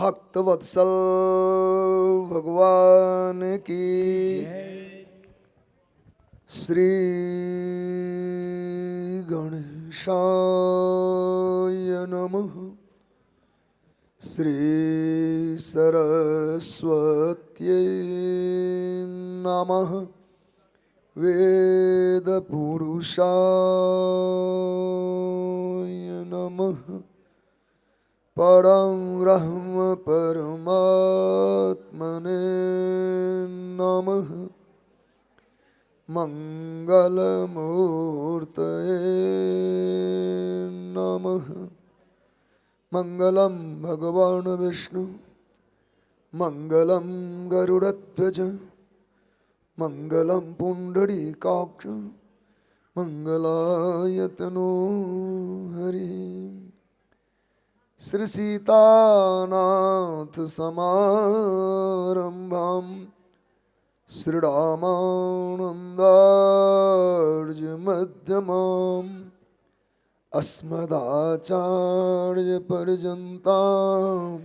भक्तवत्सल भगवान की श्री गणेशाय नमः। श्री सरस्वत्यै नमः। वेद पुरुषाय नमः। परम ब्रह्म परमात्मने नमः। मंगलमूर्तये नमः। मंगलम भगवान विष्णु मंगलम गरुड़ध्वज मंगलम पुंडरीकाक्ष मंगलायतनो हरि। श्री सीतानाथ समारंभां श्रीरामानन्दार्य मध्यमाम् अस्मदाचार्य पर्यन्तां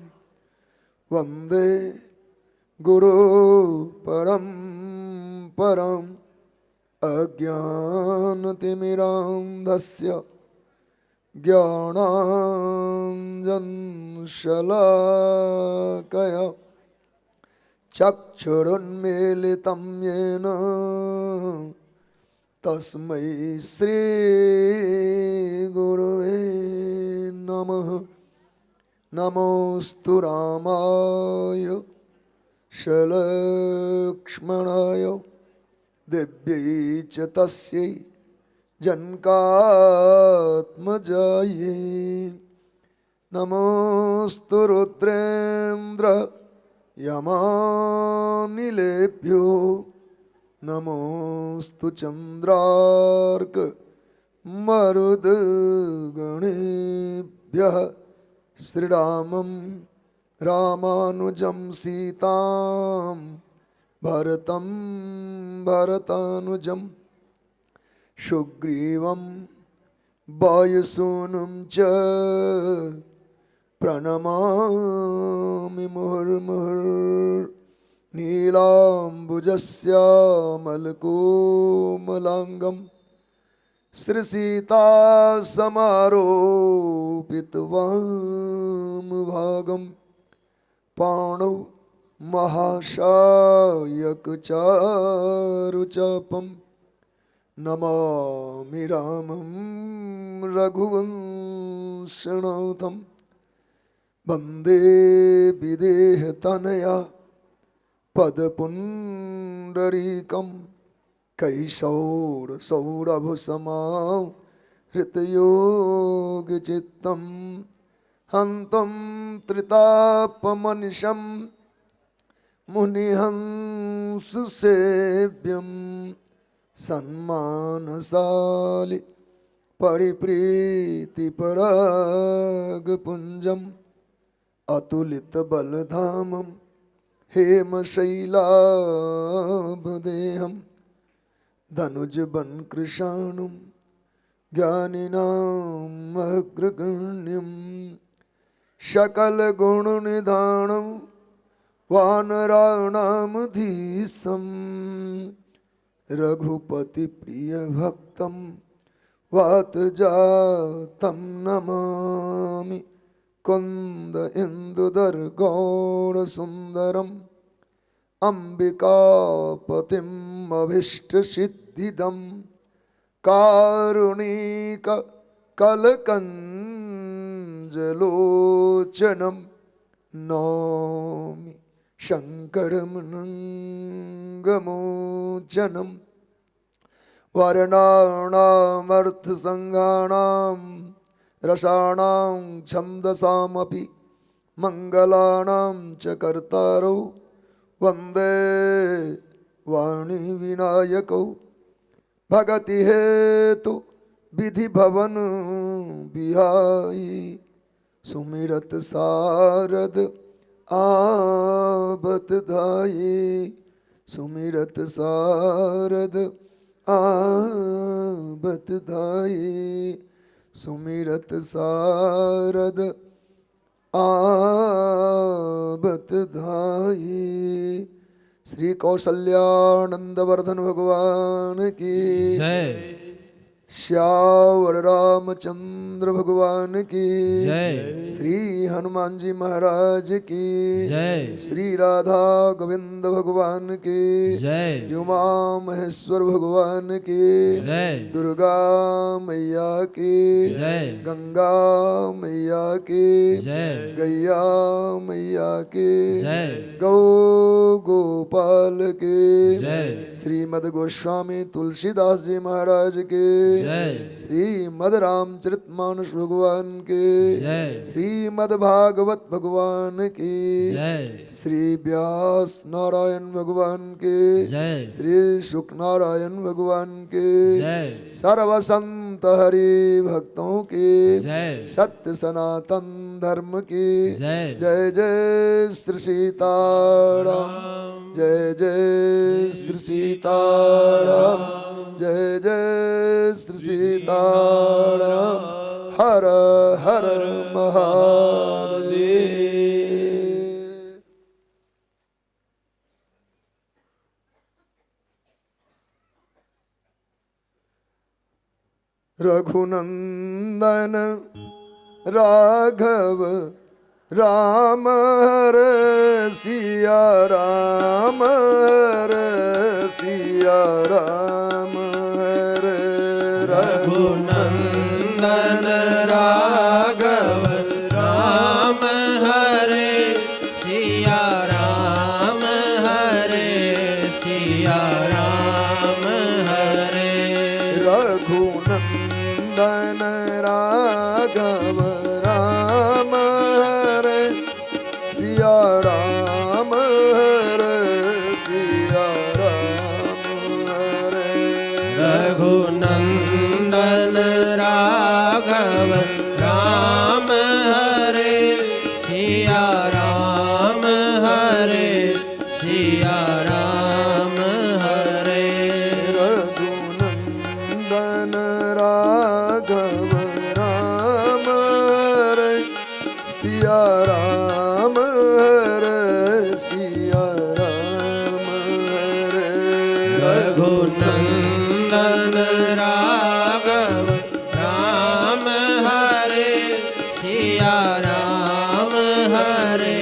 वन्दे गुरु परम्पराम्। अज्ञानतिमिरान्धस्य ज्ञानाञ्जनशलाकया चक्षुरुन्मीलितं येन तस्मै श्री गुरुवे नमः। नमोस्तु रामाय सलक्ष्मणाय दिव्यै च तस्यै जनकात्मजायै। नमोस्तु रुद्रेन्द्र यमानिलेभ्यो नमोस्तु चंद्रार्क मरुद्गणेभ्यः। श्रीरामं रामानुजं सीतां भरतं भरतानुजं सुग्रीवं वायुसूनुं च प्रणमामि मुहुर्मुहुर्। नीलाम्बुजस्यामलकोमलाङ्गं श्रीसीतासमारोपितवामभागं पाणौ महाशायकचारुचापं नमामि रामं रघुवंशनाथं। वन्दे विदेहतनया पदपुण्डरीकं कैशोरसौरभसमां हृतयोगचित्तं हन्तं त्रितापमनिशं मुनिहंससेव्यं सन्मानशालि परिप्रीतिपरागपुञ्जम् अतुलितबलधामं हेमशैलाभदेहं धनुजवन्कृशाणुं ज्ञानिनाम् अग्रगण्यं सकलगुणनिधानं वानराणामधीशं रघुपतिप्रियभक्तं वातजातं नमामि। कुंद इंदुदर्गौरसुन्दरम् अम्बिकापतिम् अभीष्टसिद्धिदं कारुणिक कलकञ्जलोचनं नौमि शङ्करमनङ्गमोचनं। वर्णानामर्थसङ्घानां रसाणां छन्दसामपि मंगलानां च कर्तारौ वन्दे वाणी विनायकौ। भगति हेतु विधि भवन बिहाई सुमिरत सारद आवत धाये। सुमिरत सारद आवत धाये। सुमिरत सारद आवत बतधाई। श्री कौसल्यानंदवर्धन भगवान की जय। श्यावर रामचंद्र भगवान की जय। श्री हनुमान जी महाराज की जय। श्री राधा गोविंद भगवान की जय। श्री उमा महेश्वर भगवान की जय। दुर्गा मैया की जय। गंगा मैया की जय। गैया मैया की जय। गौ गोपाल की जय। श्रीमद गोस्वामी तुलसीदास जी महाराज के जय। श्रीमद रामचरितमानस भगवान के जय। श्रीमद भागवत भगवान की जय। श्री व्यास नारायण भगवान के जय। श्री शुक नारायण भगवान के जय। सर्व संत हरि भक्तों के जय। सत्य सनातन धर्म की जय। जय जय श्री सीताराम जय जय श्री सीताराम जय जय श्री सीताराम हर हर महादेव। रघुनंदन राघव राम हरे सिया राम हरे सिया राम हरे रघुनंदन राघव राम हरे सिया राम हरे सिया राम हरे रघुनंदन राघव राम हरे सिया राम हरे सिया राम हरे रघुनंदन राघव राम हरे सिया राम हरे सिया राम हरे रघुनंदन राघव राम हरे सिया राम हरे सिया राम हरे रघुनंदन राघव राम हरे सिया राम हरे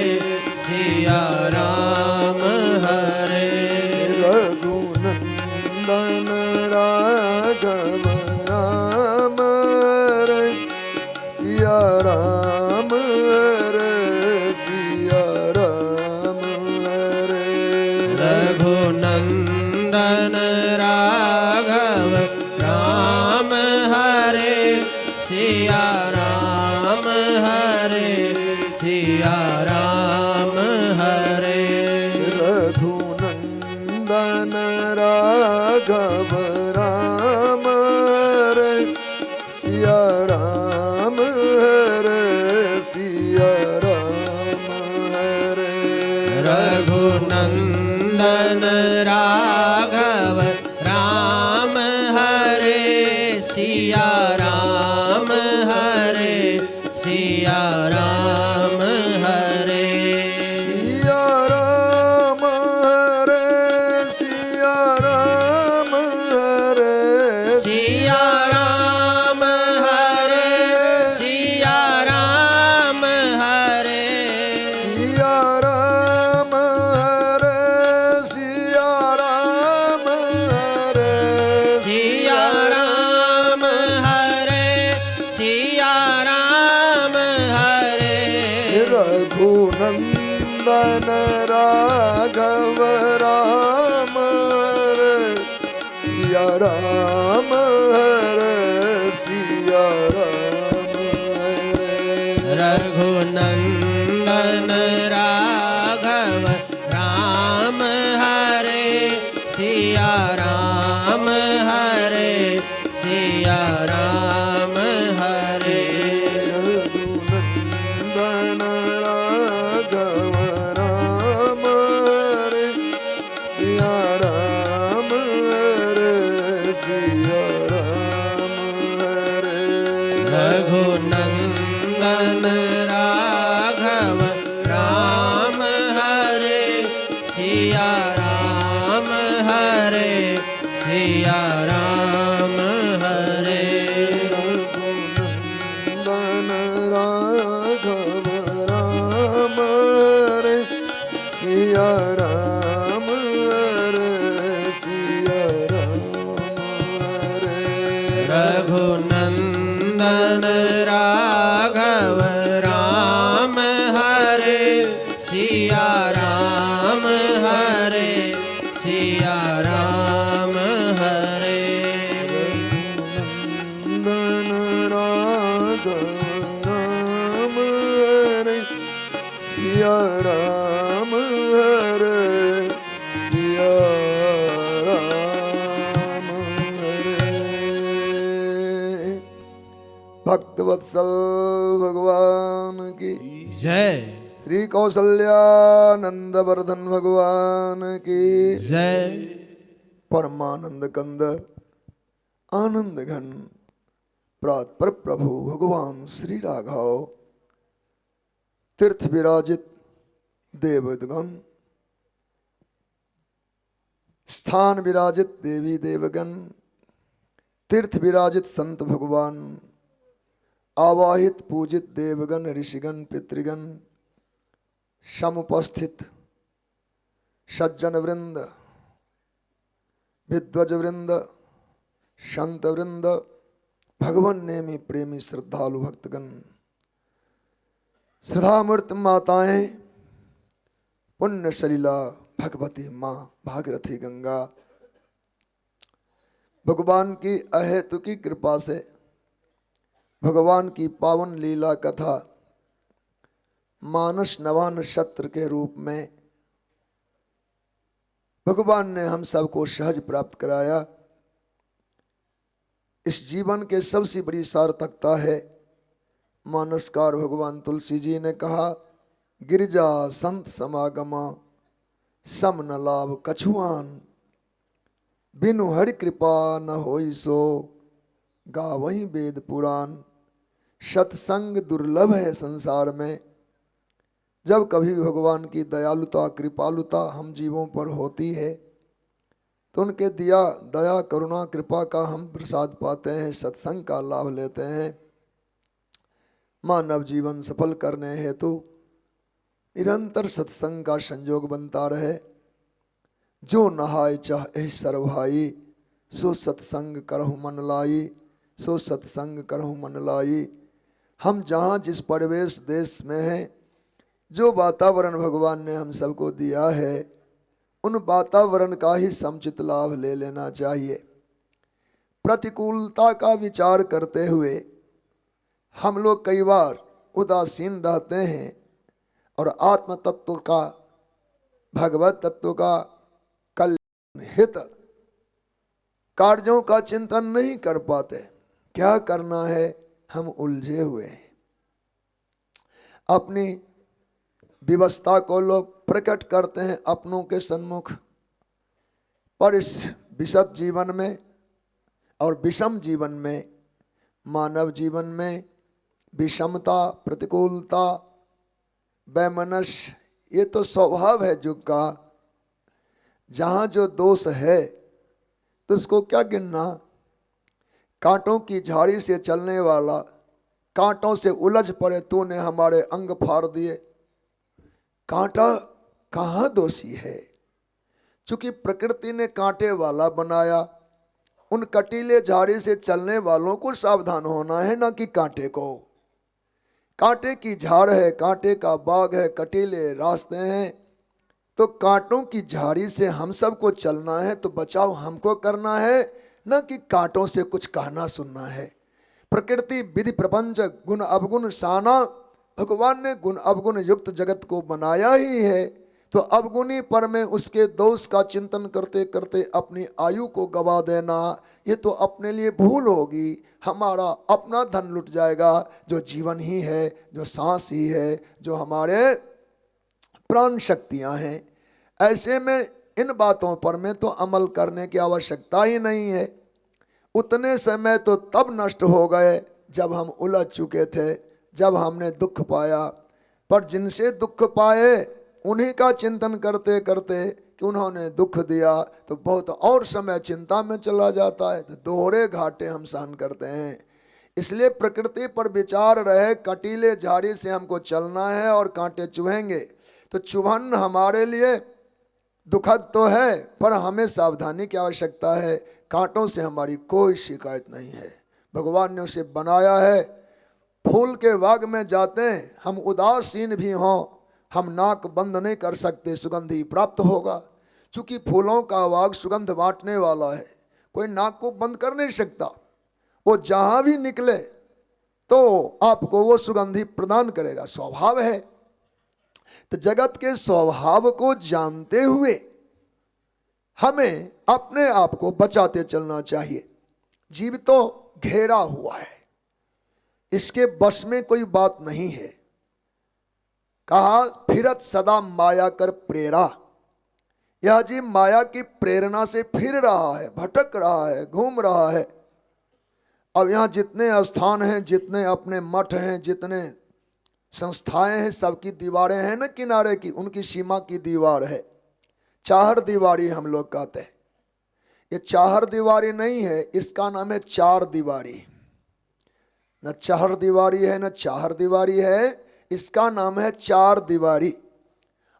सिया राम हरे रघुनंदन राघव राम हरे सिया राम हरे सिया राम हरे रघुनंदन राघव राम हरे सिया राम हरे सिया राम हरे रघुनंदन राघव राम हरे सिया राम हरे सिया राम हरे रघुनंदन राघव राम हरे सिया राम हरे सिया राम हरे सिया राम हरे सिया राम हरे सिया राम हरे सिया राम हरे सिया राम हरे सिया राम हरे सिया राम हरे सिया राम हरे रघुनंदन राघव राम हरे सिया राम हरे सिया राम हरे रघुनंदन राघव राम हरे सिया राम हरे सिया राम हरे रघुनंदन राघव राम हरे सिया राम हरे सिया राम हरे सिया राम हरे सिया राम हरे रघुनंदन राघव राम हरे सिया राम हरे सिया राम हरे रघुनंदन राघव राम हरे सिया राम हरे सिया राम हरे रघुनंदन राघव राम हरे सिया राम हरे सिया राम हरे। भक्तवत्सल भगवान की जय श्री कौसल्यानंद वर्धन भगवान की जय परमानंद कंद आनंद घन पर प्रभु भगवान श्री राघव तीर्थ विराजित देवगण स्थान विराजित देवी देवगण तीर्थ विराजित संत भगवान आवाहित पूजित देवगण ऋषिगण पितृगण समुपस्थित सज्जन वृंद विद्वज वृंद संत वृंद भगवान नेमी प्रेमी श्रद्धालु भक्तगण श्रद्धामूर्त माताएं पुण्य सलीला भगवती माँ भागीरथी गंगा भगवान की अहेतु की कृपा से भगवान की पावन लीला कथा मानस नवान शत्र के रूप में भगवान ने हम सबको सहज प्राप्त कराया। इस जीवन के सबसे बड़ी सार्थकता है मानसकार भगवान तुलसी जी ने कहा गिरजा संत समागमा सम न लाभ कछुआन बिनु हरि कृपा न होई सो गावहीं वेद पुराण। सत्संग दुर्लभ है संसार में। जब कभी भगवान की दयालुता कृपालुता हम जीवों पर होती है तो उनके दिया दया करुणा कृपा का हम प्रसाद पाते हैं, सत्संग का लाभ लेते हैं। मानव जीवन सफल करने हेतु निरंतर सत्संग का संयोग बनता रहे। जो नहाय चाहे सर्वभाई सो सत्संग करहु मन लाई, सो सत्संग करहु मन लाई। हम जहाँ जिस परिवेश देश में हैं, जो वातावरण भगवान ने हम सबको दिया है उन वातावरण का ही समुचित लाभ ले लेना चाहिए। प्रतिकूलता का विचार करते हुए हम लोग कई बार उदासीन रहते हैं और आत्म तत्व का भगवत तत्व का कल्याण हित कार्यों का चिंतन नहीं कर पाते। क्या करना है हम उलझे हुए हैं। अपनी विवस्था को लोग प्रकट करते हैं अपनों के सन्मुख, पर इस विषद जीवन में और विषम जीवन में, मानव जीवन में विषमता प्रतिकूलता वैमनस्य ये तो स्वभाव है युग का। जहाँ जो दोष है तो उसको क्या गिनना। कांटों की झाड़ी से चलने वाला कांटों से उलझ पड़े, तूने हमारे अंग फाड़ दिए। कांटा कहाँ दोषी है? चूंकि प्रकृति ने कांटे वाला बनाया, उन कटीले झाड़ी से चलने वालों को सावधान होना है, ना कि कांटे को। कांटे की झाड़ है, कांटे का बाग है, कटीले रास्ते हैं, तो कांटों की झाड़ी से हम सबको चलना है तो बचाव हमको करना है, न कि कांटों से कुछ कहना सुनना है। प्रकृति विधि प्रपंच गुण अवगुण साना, भगवान ने गुण अवगुण युक्त जगत को बनाया ही है, तो अवगुणी पर में उसके दोष का चिंतन करते करते अपनी आयु को गवा देना ये तो अपने लिए भूल होगी। हमारा अपना धन लुट जाएगा, जो जीवन ही है, जो सांस ही है, जो हमारे प्राण शक्तियां हैं। ऐसे में इन बातों पर में तो अमल करने की आवश्यकता ही नहीं है। उतने समय तो तब नष्ट हो गए जब हम उलझ चुके थे, जब हमने दुख पाया। पर जिनसे दुख पाए उन्हीं का चिंतन करते करते कि उन्होंने दुख दिया तो बहुत और समय चिंता में चला जाता है, तो दोहरे घाटे हम सहन करते हैं। इसलिए प्रकृति पर विचार रहे, कटीले झाड़ी से हमको चलना है और कांटे चुभेंगे, तो चुभन हमारे लिए दुखद तो है, पर हमें सावधानी की आवश्यकता है। कांटों से हमारी कोई शिकायत नहीं है, भगवान ने उसे बनाया है। फूल के बाग में जाते हैं, हम उदासीन भी हों, हम नाक बंद नहीं कर सकते, सुगंध ही प्राप्त होगा। चूंकि फूलों का बाग सुगंध बांटने वाला है, कोई नाक को बंद कर नहीं सकता। वो जहां भी निकले तो आपको वो सुगंध ही प्रदान करेगा, स्वभाव है। तो जगत के स्वभाव को जानते हुए हमें अपने आप को बचाते चलना चाहिए। जीव तो घेरा हुआ है, इसके बस में कोई बात नहीं है। कहा फिरत सदा माया कर प्रेरा, यह जीव माया की प्रेरणा से फिर रहा है, भटक रहा है, घूम रहा है। अब यहाँ जितने स्थान हैं, जितने अपने मठ हैं, जितने संस्थाएं हैं, सबकी दीवारें हैं ना किनारे की, उनकी सीमा की दीवार है। चाहर दीवारी हम लोग कहते हैं। ये चाहर दीवारी नहीं है, इसका नाम है चार दीवारी। न चाहर दीवारी है न चाहर दीवारी है, इसका नाम है चार दीवारी।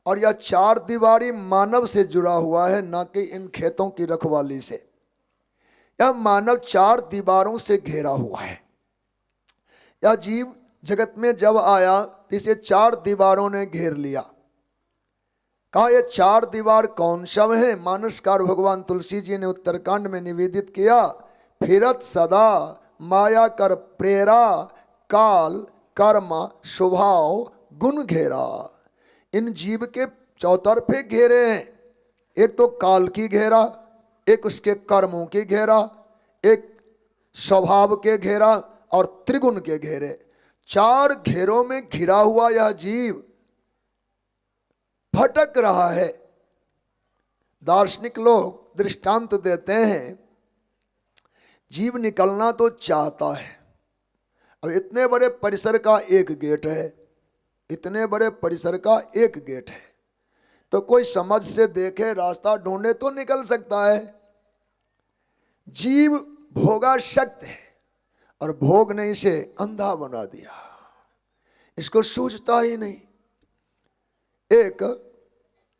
और यह चार दीवारी मानव से जुड़ा हुआ है, न कि इन खेतों की रखवाली से। यह मानव चार दीवारों से घेरा हुआ है। यह जीव जगत में जब आया तो इसे चार दीवारों ने घेर लिया। कहा ये चार दीवार कौन सब है? मानसकार भगवान तुलसी जी ने उत्तरकांड में निवेदित किया, फिरत सदा माया कर प्रेरा, काल कर्म स्वभाव गुण घेरा। इन जीव के चौतरफे घेरे हैं। एक तो काल की घेरा, एक उसके कर्मों की घेरा, एक स्वभाव के घेरा और त्रिगुण के घेरे। चार घेरों में घिरा हुआ यह जीव भटक रहा है। दार्शनिक लोग दृष्टांत देते हैं, जीव निकलना तो चाहता है। अब इतने बड़े परिसर का एक गेट है, इतने बड़े परिसर का एक गेट है, तो कोई समझ से देखे, रास्ता ढूंढे तो निकल सकता है। जीव भोगासक्त है और भोग ने इसे अंधा बना दिया, इसको सूझता ही नहीं। एक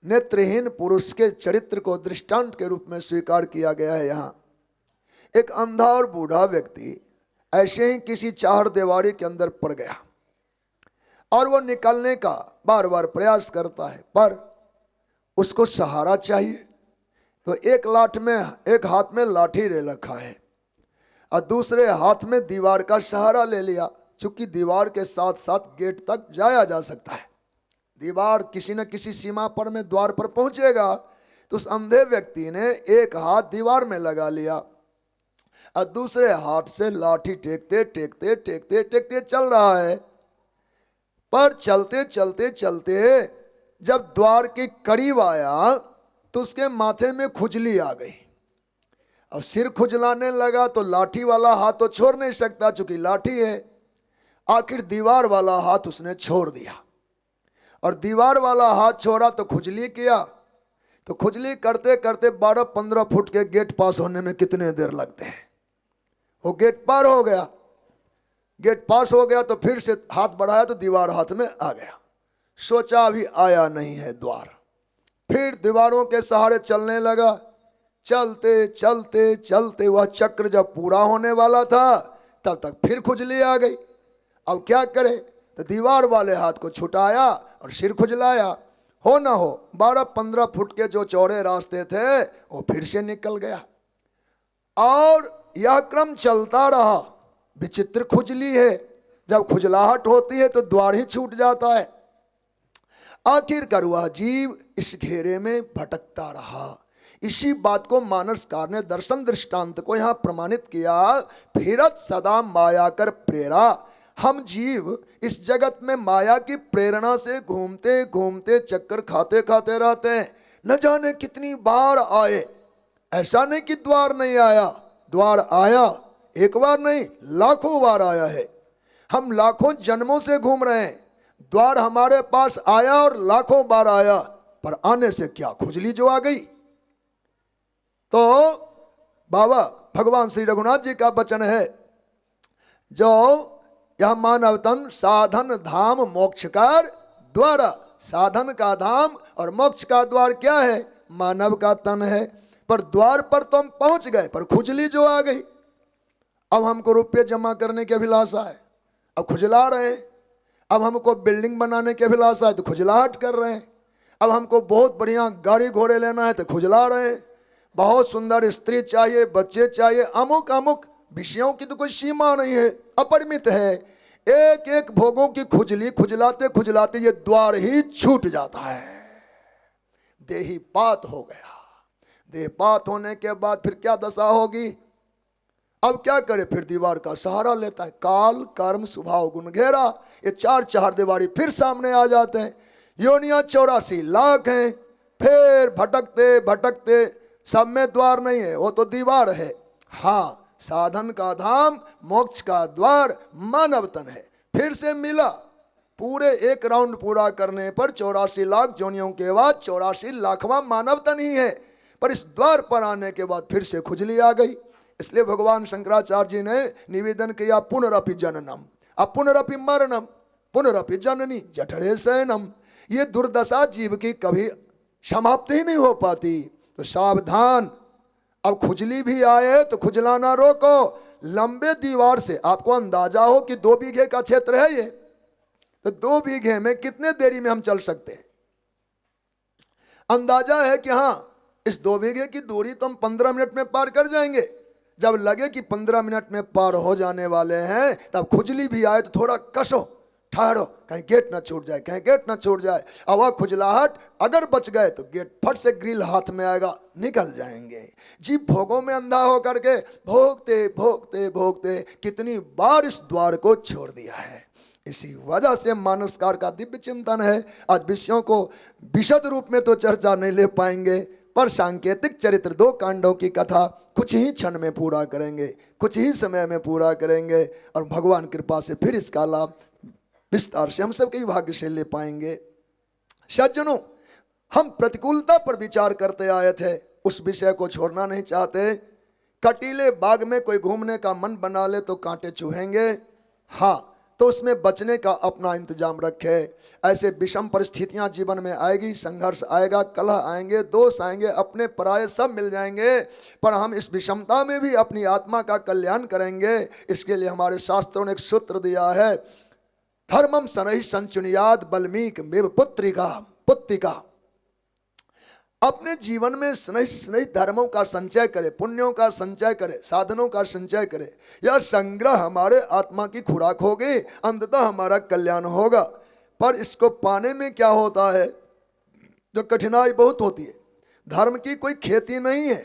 नेत्रहीन पुरुष के चरित्र को दृष्टांत के रूप में स्वीकार किया गया है। यहाँ एक अंधा और बूढ़ा व्यक्ति ऐसे ही किसी चाहर दीवारी के अंदर पड़ गया और वो निकलने का बार बार प्रयास करता है, पर उसको सहारा चाहिए। तो एक हाथ में लाठी ले रखा है और दूसरे हाथ में दीवार का सहारा ले लिया। चूंकि दीवार के साथ साथ गेट तक जाया जा सकता है, दीवार किसी न किसी सीमा पर में द्वार पर पहुंचेगा। तो उस अंधे व्यक्ति ने एक हाथ दीवार में लगा लिया और दूसरे हाथ से लाठी टेकते टेकते टेकते टेकते चल रहा है। पर चलते चलते चलते जब द्वार के करीब आया तो उसके माथे में खुजली आ गई। अब सिर खुजलाने लगा तो लाठी वाला हाथ तो छोड़ नहीं सकता, चूंकि लाठी है। आखिर दीवार वाला हाथ उसने छोड़ दिया और दीवार वाला हाथ छोड़ा तो खुजली किया। तो खुजली करते करते 12-15 फुट के गेट पास होने में कितने देर लगते हैं। वो गेट पार हो गया, गेट पास हो गया तो फिर से हाथ बढ़ाया तो दीवार हाथ में आ गया। सोचा अभी आया नहीं है द्वार, फिर दीवारों के सहारे चलने लगा। चलते चलते चलते वह चक्र जब पूरा होने वाला था तब तक फिर खुजली आ गई। अब क्या करे? तो दीवार वाले हाथ को छुटाया और सिर खुजलाया। हो ना हो 12-15 फुट के जो चौड़े रास्ते थे वो फिर से निकल गया और यह क्रम चलता रहा। विचित्र खुजली है, जब खुजलाहट होती है तो द्वार ही छूट जाता है। आखिरकार वह जीव इस घेरे में भटकता रहा। इसी बात को मानसकार ने दर्शन दृष्टांत को यहाँ प्रमाणित किया, फिरत सदा माया कर प्रेरा। हम जीव इस जगत में माया की प्रेरणा से घूमते घूमते चक्कर खाते खाते रहते हैं। न जाने कितनी बार आए, ऐसा नहीं कि द्वार नहीं आया, द्वार आया, एक बार नहीं लाखों बार आया है। हम लाखों जन्मों से घूम रहे हैं, द्वार हमारे पास आया और लाखों बार आया, पर आने से क्या खुजली जो आ गई। तो बाबा भगवान श्री रघुनाथ जी का वचन है, जो यह मानव तन साधन धाम मोक्ष का द्वार, साधन का धाम और मोक्ष का द्वार क्या है, मानव का तन है। पर द्वार पर तो हम पहुंच गए, पर खुजली जो आ गई। अब हमको रुपये जमा करने की अभिलाषा है, अब खुजला रहे हैं। अब हमको बिल्डिंग बनाने की अभिलाषा है तो खुजलाहट कर रहे हैं। अब हमको बहुत बढ़िया गाड़ी घोड़े लेना है तो खुजला रहे हैं। बहुत सुंदर स्त्री चाहिए, बच्चे चाहिए, अमुक अमुक विषयों की तो कोई सीमा नहीं है, अपरिमित है। एक एक भोगों की खुजली खुजलाते खुजलाते ये द्वार ही छूट जाता है। देहीपात हो गया। देहपात होने के बाद फिर क्या दशा होगी। अब क्या करे, फिर दीवार का सहारा लेता है। काल कर्म स्वभाव गुण घेरा, ये चार चार दीवारी फिर सामने आ जाते हैं। योनियां 84 लाख हैं। फिर भटकते भटकते, सब में द्वार नहीं है, वो तो दीवार है। हाँ, साधन का धाम मोक्ष का द्वार मानव तन है। फिर से मिला, पूरे एक राउंड पूरा करने पर 84 लाख जोनियों के बाद 84 लाखवां मानव तन ही है। पर इस द्वार पर आने के बाद फिर से खुजली आ गई। इसलिए भगवान शंकराचार्य जी ने निवेदन किया, पुनरपि जननम अब पुनरपि मरणम पुनरपि जननी जठरे शयनम। ये दुर्दशा जीव की कभी समाप्ति ही नहीं हो पाती। तो सावधान, अब खुजली भी आए तो खुजलाना रोको। लंबे दीवार से आपको अंदाजा हो कि 2 बीघे का क्षेत्र है ये, तो 2 बीघे में कितने देरी में हम चल सकते हैं। अंदाजा है कि हाँ, इस 2 बीघे की दूरी तो हम 15 मिनट में पार कर जाएंगे। जब लगे कि 15 मिनट में पार हो जाने वाले हैं, तब खुजली भी आए तो थोड़ा कसो, ठहरो, कहीं गेट ना छूट जाए, कहीं गेट ना छूट जाए। अब वह खुजलाहट अगर बच गए तो गेट फट से ग्रिल हाथ में आएगा, निकल जाएंगे। जीव भोगों में अंधा होकर के भोगते भोगते भोगते कितनी बार इस द्वार को छोड़ दिया है। इसी वजह से मानसकार का दिव्य चिंतन है। आज विषयों को विशद रूप में तो चर्चा नहीं ले पाएंगे, पर सांकेतिक चरित्र 2 कांडों की कथा कुछ ही क्षण में पूरा करेंगे, कुछ ही समय में पूरा करेंगे, और भगवान कृपा से फिर इसका लाभ विस्तार से हम सबके विभाग्य से ले पाएंगे। सज्जनों, हम प्रतिकूलता पर विचार करते आए थे, उस विषय को छोड़ना नहीं चाहते। कटीले बाग में कोई घूमने का मन बना ले तो कांटे चुभेंगे। हाँ, तो उसमें बचने का अपना इंतजाम रखे। ऐसे विषम परिस्थितियां जीवन में आएगी, संघर्ष आएगा, कलह आएंगे, दोष आएंगे, अपने पराये सब मिल जाएंगे, पर हम इस विषमता में भी अपनी आत्मा का कल्याण करेंगे। इसके लिए हमारे शास्त्रों ने एक सूत्र दिया है, धर्मम शनैः संचुनियाद बल्मीक मेव पुत्रिका। अपने जीवन में स्नेह धर्मों का संचय करे, पुण्यों का संचय करे, साधनों का संचय करे। यह संग्रह हमारे आत्मा की खुराक होगी, अंततः हमारा कल्याण होगा। पर इसको पाने में क्या होता है, जो कठिनाई बहुत होती है। धर्म की कोई खेती नहीं है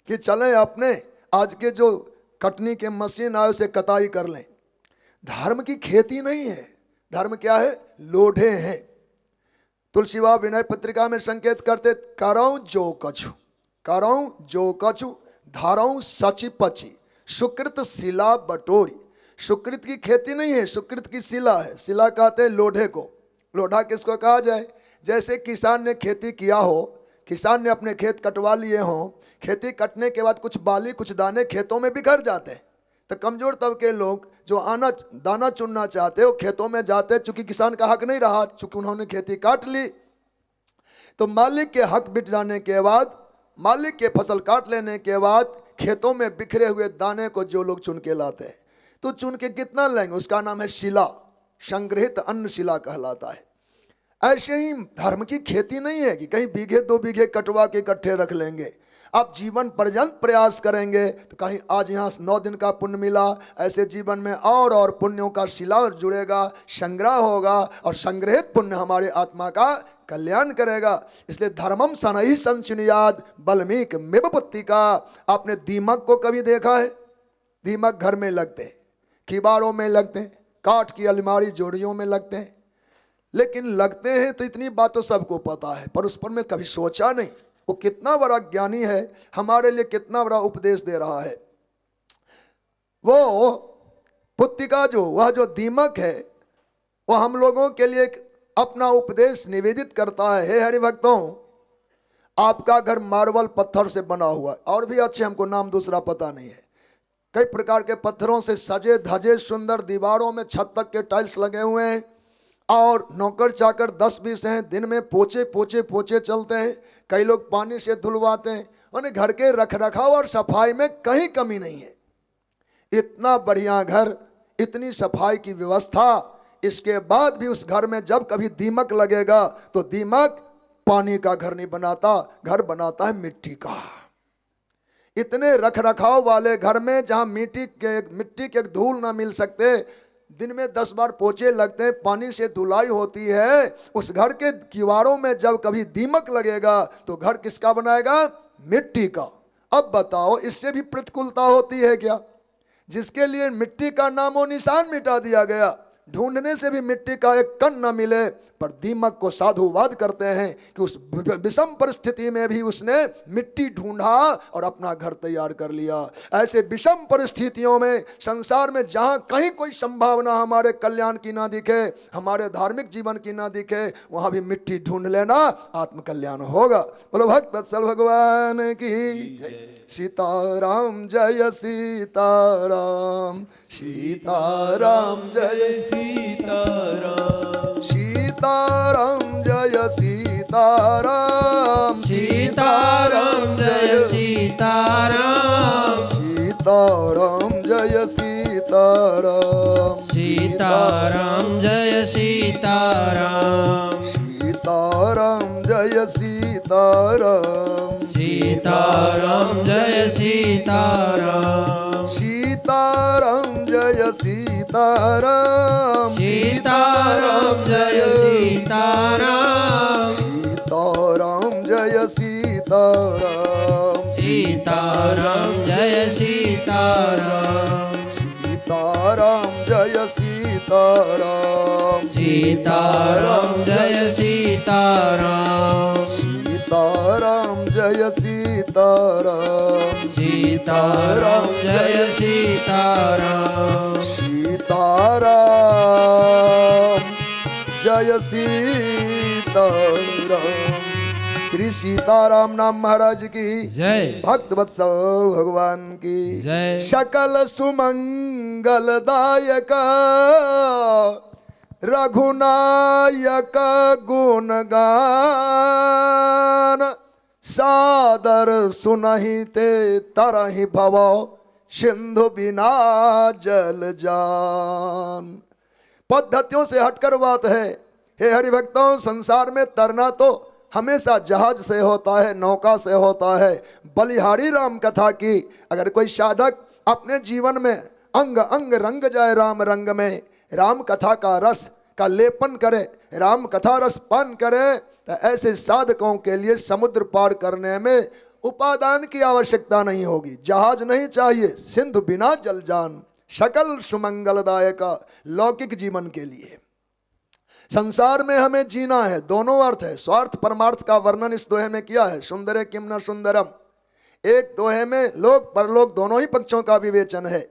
कि चलें अपने आज के जो कटनी के मशीन आए उसे कटाई कर लें। धर्म की खेती नहीं है। धर्म क्या है, लोढ़े हैं। तुलसीवा विनय पत्रिका में संकेत करते, करऊं जो कछु धारऊं सची पची सुकृत शिला बटोरी। सुकृत की खेती नहीं है, सुकृत की शिला है। शिला कहते हैं लोढ़े को। लोढ़ा किसको कहा जाए, जैसे किसान ने खेती किया हो, किसान ने अपने खेत कटवा लिए हों, खेती कटने के बाद कुछ बाली कुछ दाने खेतों में बिखर जाते हैं, तो कमजोर तबके लोग जो दाना चुनना चाहते हो खेतों में जाते, चूंकि किसान का हक नहीं रहा, चूंकि उन्होंने खेती काट ली, तो मालिक के हक बिट जाने के बाद, मालिक के फसल काट लेने के बाद खेतों में बिखरे हुए दाने को जो लोग चुन के लाते हैं, तो चुन के कितना लेंगे, उसका नाम है शिला, संग्रहित अन्न शिला कहलाता है। ऐसे ही धर्म की खेती नहीं है कि कहीं बीघे 2 बीघे कटवा के इकट्ठे रख लेंगे। आप जीवन पर्यंत प्रयास करेंगे तो कहीं आज यहाँ 9 दिन का पुण्य मिला, ऐसे जीवन में और पुण्यों का शिला जुड़ेगा, संग्रह होगा, और संग्रहित पुण्य हमारे आत्मा का कल्याण करेगा। इसलिए धर्मम शनैः संचुनियाद बल्मीक मेव पुत्रिका। आपने दीमक को कभी देखा है? दीमक घर में लगते हैं, किवाड़ों में लगते हैं, काठ की अलमारी जोड़ियों में लगते हैं, लेकिन लगते हैं तो इतनी बात तो सबको पता है, पर उस पर मैं कभी सोचा नहीं वो कितना बड़ा ज्ञानी है, हमारे लिए कितना बड़ा उपदेश दे रहा है। वो पुत्रिका जो, वह जो दीमक है, वो हम लोगों के लिए एक अपना उपदेश निवेदित करता है। हे हरि भक्तों, आपका घर मार्बल पत्थर से बना हुआ है, और भी अच्छे, हमको नाम दूसरा पता नहीं है, कई प्रकार के पत्थरों से सजे धजे सुंदर, दीवारों में छत तक के टाइल्स लगे हुए हैं, और नौकर चाकर 10-20 हैं, दिन में पोछे पोछे पोछे चलते हैं, कई लोग पानी से धुलवाते हैं। उन्हें घर के रखरखाव और सफाई में कहीं कमी नहीं है। इतना बढ़िया घर, इतनी सफाई की व्यवस्था, इसके बाद भी उस घर में जब कभी दीमक लगेगा तो दीमक पानी का घर नहीं बनाता, घर बनाता है मिट्टी का। इतने रखरखाव वाले घर में जहां मिट्टी के धूल ना मिल सकते, दिन में 10 बार पोछे लगते हैं, पानी से धुलाई होती है, उस घर के दीवारों में जब कभी दीमक लगेगा तो घर किसका बनाएगा? मिट्टी का। अब बताओ, इससे भी प्रतिकूलता होती है क्या? जिसके लिए मिट्टी का नामो निशान मिटा दिया गया, ढूंढने से भी मिट्टी का एक कण न मिले, पर दीमक को साधुवाद करते हैं कि उस विषम परिस्थिति में भी उसने मिट्टी ढूंढा और अपना घर तैयार कर लिया। ऐसे विषम परिस्थितियों में संसार में जहां कहीं कोई संभावना हमारे कल्याण की ना दिखे, हमारे धार्मिक जीवन की ना दिखे, वहां भी मिट्टी ढूंढ लेना, आत्म कल्याण होगा। बोलो भक्त वत्सल भगवान की जय। सीताराम जय सीताराम, सीताराम जय सीताराम, सीताराम जय सीताराम, सीताराम जय सीताराम, सीताराम जय सीताराम, सीताराम जय सीताराम, सीताराम जय सीताराम, सीताराम जय सीताराम, सीताराम जय सीताराम, सीताराम जय सीताराम, सीताराम जय सीताराम, सीताराम जय सीताराम, सीताराम जय सीताराम, सीताराम जय सीताराम, सीताराम जय सीताराम, सीताराम जय सीताराम, सीताराम जय सीताराम। श्री सीताराम नाम महाराज की जय, भक्त वत्सल भगवान की जय। सकल सुमंगलदायक रघुनायक गुणगान, सादर सुनहि ते तरहि भव सिंधु बिना जल जान। पद्धतियों से हटकर बात है। हे हरिभक्तों, संसार में तरना तो हमेशा जहाज से होता है, नौका से होता है। बलिहारी राम कथा की अगर कोई साधक अपने जीवन में अंग अंग रंग जाए राम रंग में, राम कथा का रस का लेपन करे, राम कथा रस पान करे, तो ऐसे साधकों के लिए समुद्र पार करने में उपादान की आवश्यकता नहीं होगी, जहाज नहीं चाहिए, सिंधु बिना जल जान। सकल सुमंगलदायक लौकिक जीवन के लिए संसार में हमें जीना है, दोनों अर्थ है। स्वार्थ परमार्थ का वर्णन इस दोहे में किया है, सुंदरे किम न सुंदरम। एक दोहे में लोक परलोक दोनों ही पक्षों का विवेचन है।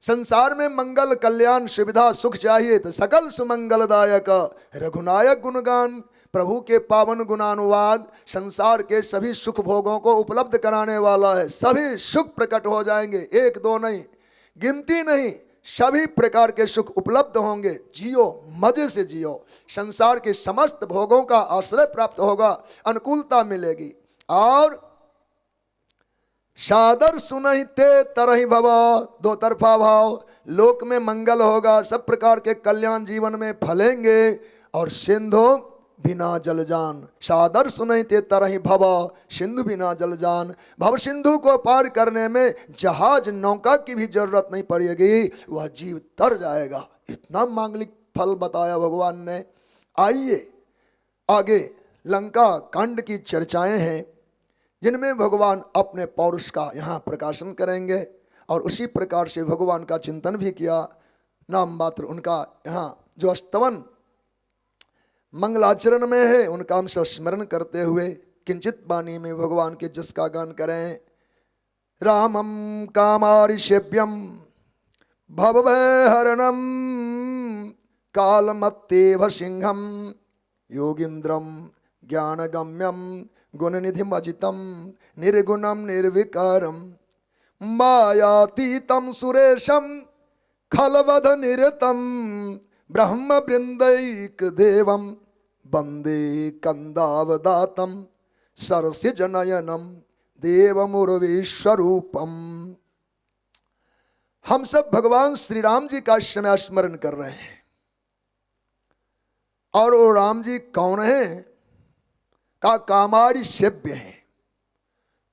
संसार में मंगल कल्याण सुविधा सुख चाहिए तो सकल सुमंगलदायक रघुनायक गुणगान, प्रभु के पावन गुणानुवाद संसार के सभी सुख भोगों को उपलब्ध कराने वाला है। सभी सुख प्रकट हो जाएंगे, एक दो नहीं, गिनती नहीं, सभी प्रकार के सुख उपलब्ध होंगे। जियो, मजे से जियो, संसार के समस्त भोगों का आश्रय प्राप्त होगा, अनुकूलता मिलेगी। और सादर सुनहि ते तरहि भव, दो तरफा भाव, लोक में मंगल होगा, सब प्रकार के कल्याण जीवन में फलेंगे। और सिंधु बिना जल जान, सादर सुनहि ते तरहि भव, सिंधु बिना जल जान। भव सिंधु को पार करने में जहाज नौका की भी जरूरत नहीं पड़ेगी, वह जीव तर जाएगा। इतना मांगलिक फल बताया भगवान ने। आइए आगे लंका कांड की चर्चाएं हैं, जिनमें भगवान अपने पौरुष का यहाँ प्रकाशन करेंगे, और उसी प्रकार से भगवान का चिंतन भी किया। नाम मात्र उनका यहाँ जो स्तवन मंगलाचरण में है, उनका हम स्मरण करते हुए किंचित वाणी में भगवान के जस का गान करें। रामम कामारिषेव्यम भवभयहरणम कालमत्तेव सिंहम योगींद्रम ज्ञानगम्यम गुणनिधिमजितम निर्गुणम निर्विकारम मायातीतम सुरेशम खलवध निरतम ब्रह्म वृंदैक देवम वंदे कंदावदातम सरसिज नयनम देवमुर्वीश्वरूपम। हम सब भगवान श्री राम जी का समय स्मरण कर रहे हैं। और वो राम जी कौन है? का कामारी सेव्य है।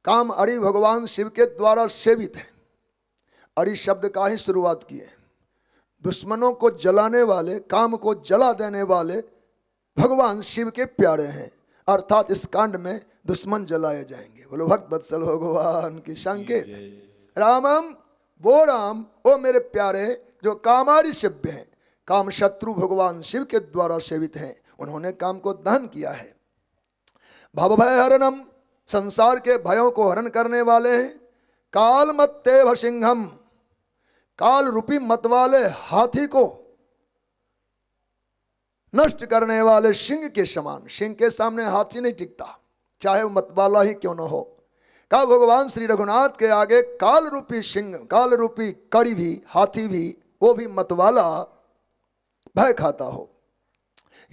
काम अरि भगवान शिव के द्वारा सेवित है। अरि शब्द का ही शुरुआत की है। दुश्मनों को जलाने वाले, काम को जला देने वाले भगवान शिव के प्यारे हैं। अर्थात इस कांड में दुश्मन जलाए जाएंगे। बोलो भक्त वत्सल भगवान की संकेत। रामम वो राम, वो मेरे प्यारे जो कामारी सेव्य हैं, काम शत्रु भगवान शिव के द्वारा सेवित हैं। उन्होंने काम को दहन किया है। भव भय हरणम, संसार के भयों को हरण करने वाले हैं। काल मत्तेव सिंहम, काल रूपी मत वाले हाथी को नष्ट करने वाले सिंह के समान। सिंह के सामने हाथी नहीं टिकता, चाहे वो मतवाला ही क्यों न हो। का भगवान श्री रघुनाथ के आगे काल रूपी सिंह, काल रूपी कड़ी भी, हाथी भी, वो भी मतवाला भय खाता हो।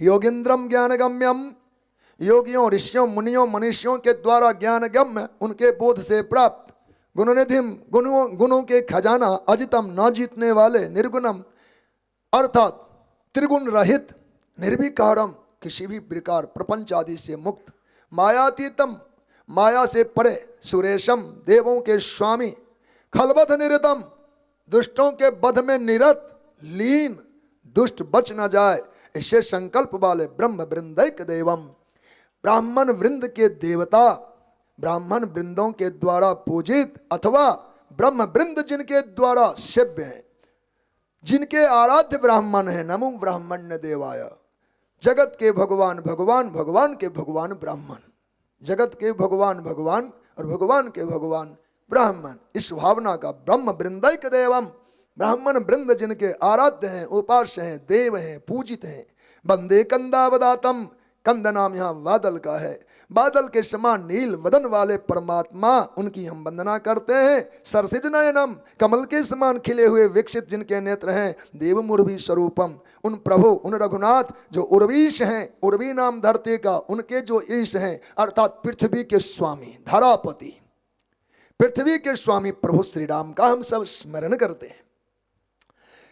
योगिंद्रम ज्ञानगम्यम, योगियों ऋषियों मुनियों मनुष्यों के द्वारा ज्ञानगम्य, उनके बोध से प्राप्त। गुणनिधिम, गुणों के खजाना, अजितम न जीतने वाले। निर्गुणम अर्थात त्रिगुण रहित। निर्विकारम किसी भी प्रकार प्रपंच आदि से मुक्त। मायातीतम माया से परे। सुरेशम देवों के स्वामी। खलबध निरतम दुष्टों के बध में निरत लीन, दुष्ट बच न जाए इससे संकल्प वाले। ब्रह्म वृंदैक देवम, ब्राह्मण वृंद के देवता, ब्राह्मण वृंदों के द्वारा पूजित अथवा ब्रह्म वृंद जिनके द्वारा सेव्य है, जिनके आराध्य ब्राह्मण है। नमो ब्राह्मण्य देवाय। जगत के भगवान भगवान, भगवान के भगवान ब्राह्मण। जगत के भगवान भगवान और भगवान के भगवान ब्राह्मण। इस भावना का ब्रह्म वृंदैक देवम, ब्राह्मण वृंद जिनके आराध्य हैं, उपास्य हैं, देव हैं, पूजित हैं। वंदे कंदावदातम, कंद नाम यहाँ बादल का है। बादल के समान नील वदन वाले परमात्मा, उनकी हम वंदना करते हैं। सरसिज नयनम, कमल के समान खिले हुए विकसित जिनके नेत्र हैं। देवमुर्वी स्वरूपम, उन प्रभु, उन रघुनाथ जो उर्वीश हैं, उर्वी नाम धरती का, उनके जो ईश हैं, अर्थात पृथ्वी के स्वामी, धरापति, पृथ्वी के स्वामी प्रभु श्री राम का हम सब स्मरण करते हैं।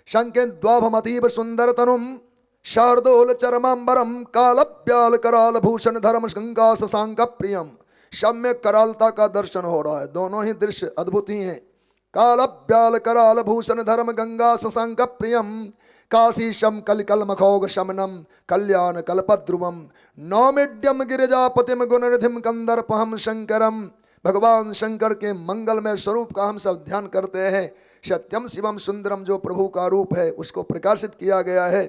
शंकेन्द्वाभमतीव सुंदर तनुम शार्दोल चरमांबरम कालव्याल कराल भूषण धर्म गंगा शशांक प्रियम। सम्य करालता का दर्शन हो रहा है। दोनों ही दृश्य अद्भुत ही हैं। कालव्याल कराल भूषण धर्म गंगा शशांक प्रियम। काशीशम कलिकल मखोग शमनम कल्याण कल्पद्रुवम। नौमिड्यम गिरिजापतिम गुणनिधिम कंदर्पहम शंकरम। भगवान शंकर के मंगलमय स्वरूप का हम सब ध्यान करते हैं। सत्यम शिवम सुंदरम जो प्रभु का रूप है उसको प्रकाशित किया गया है।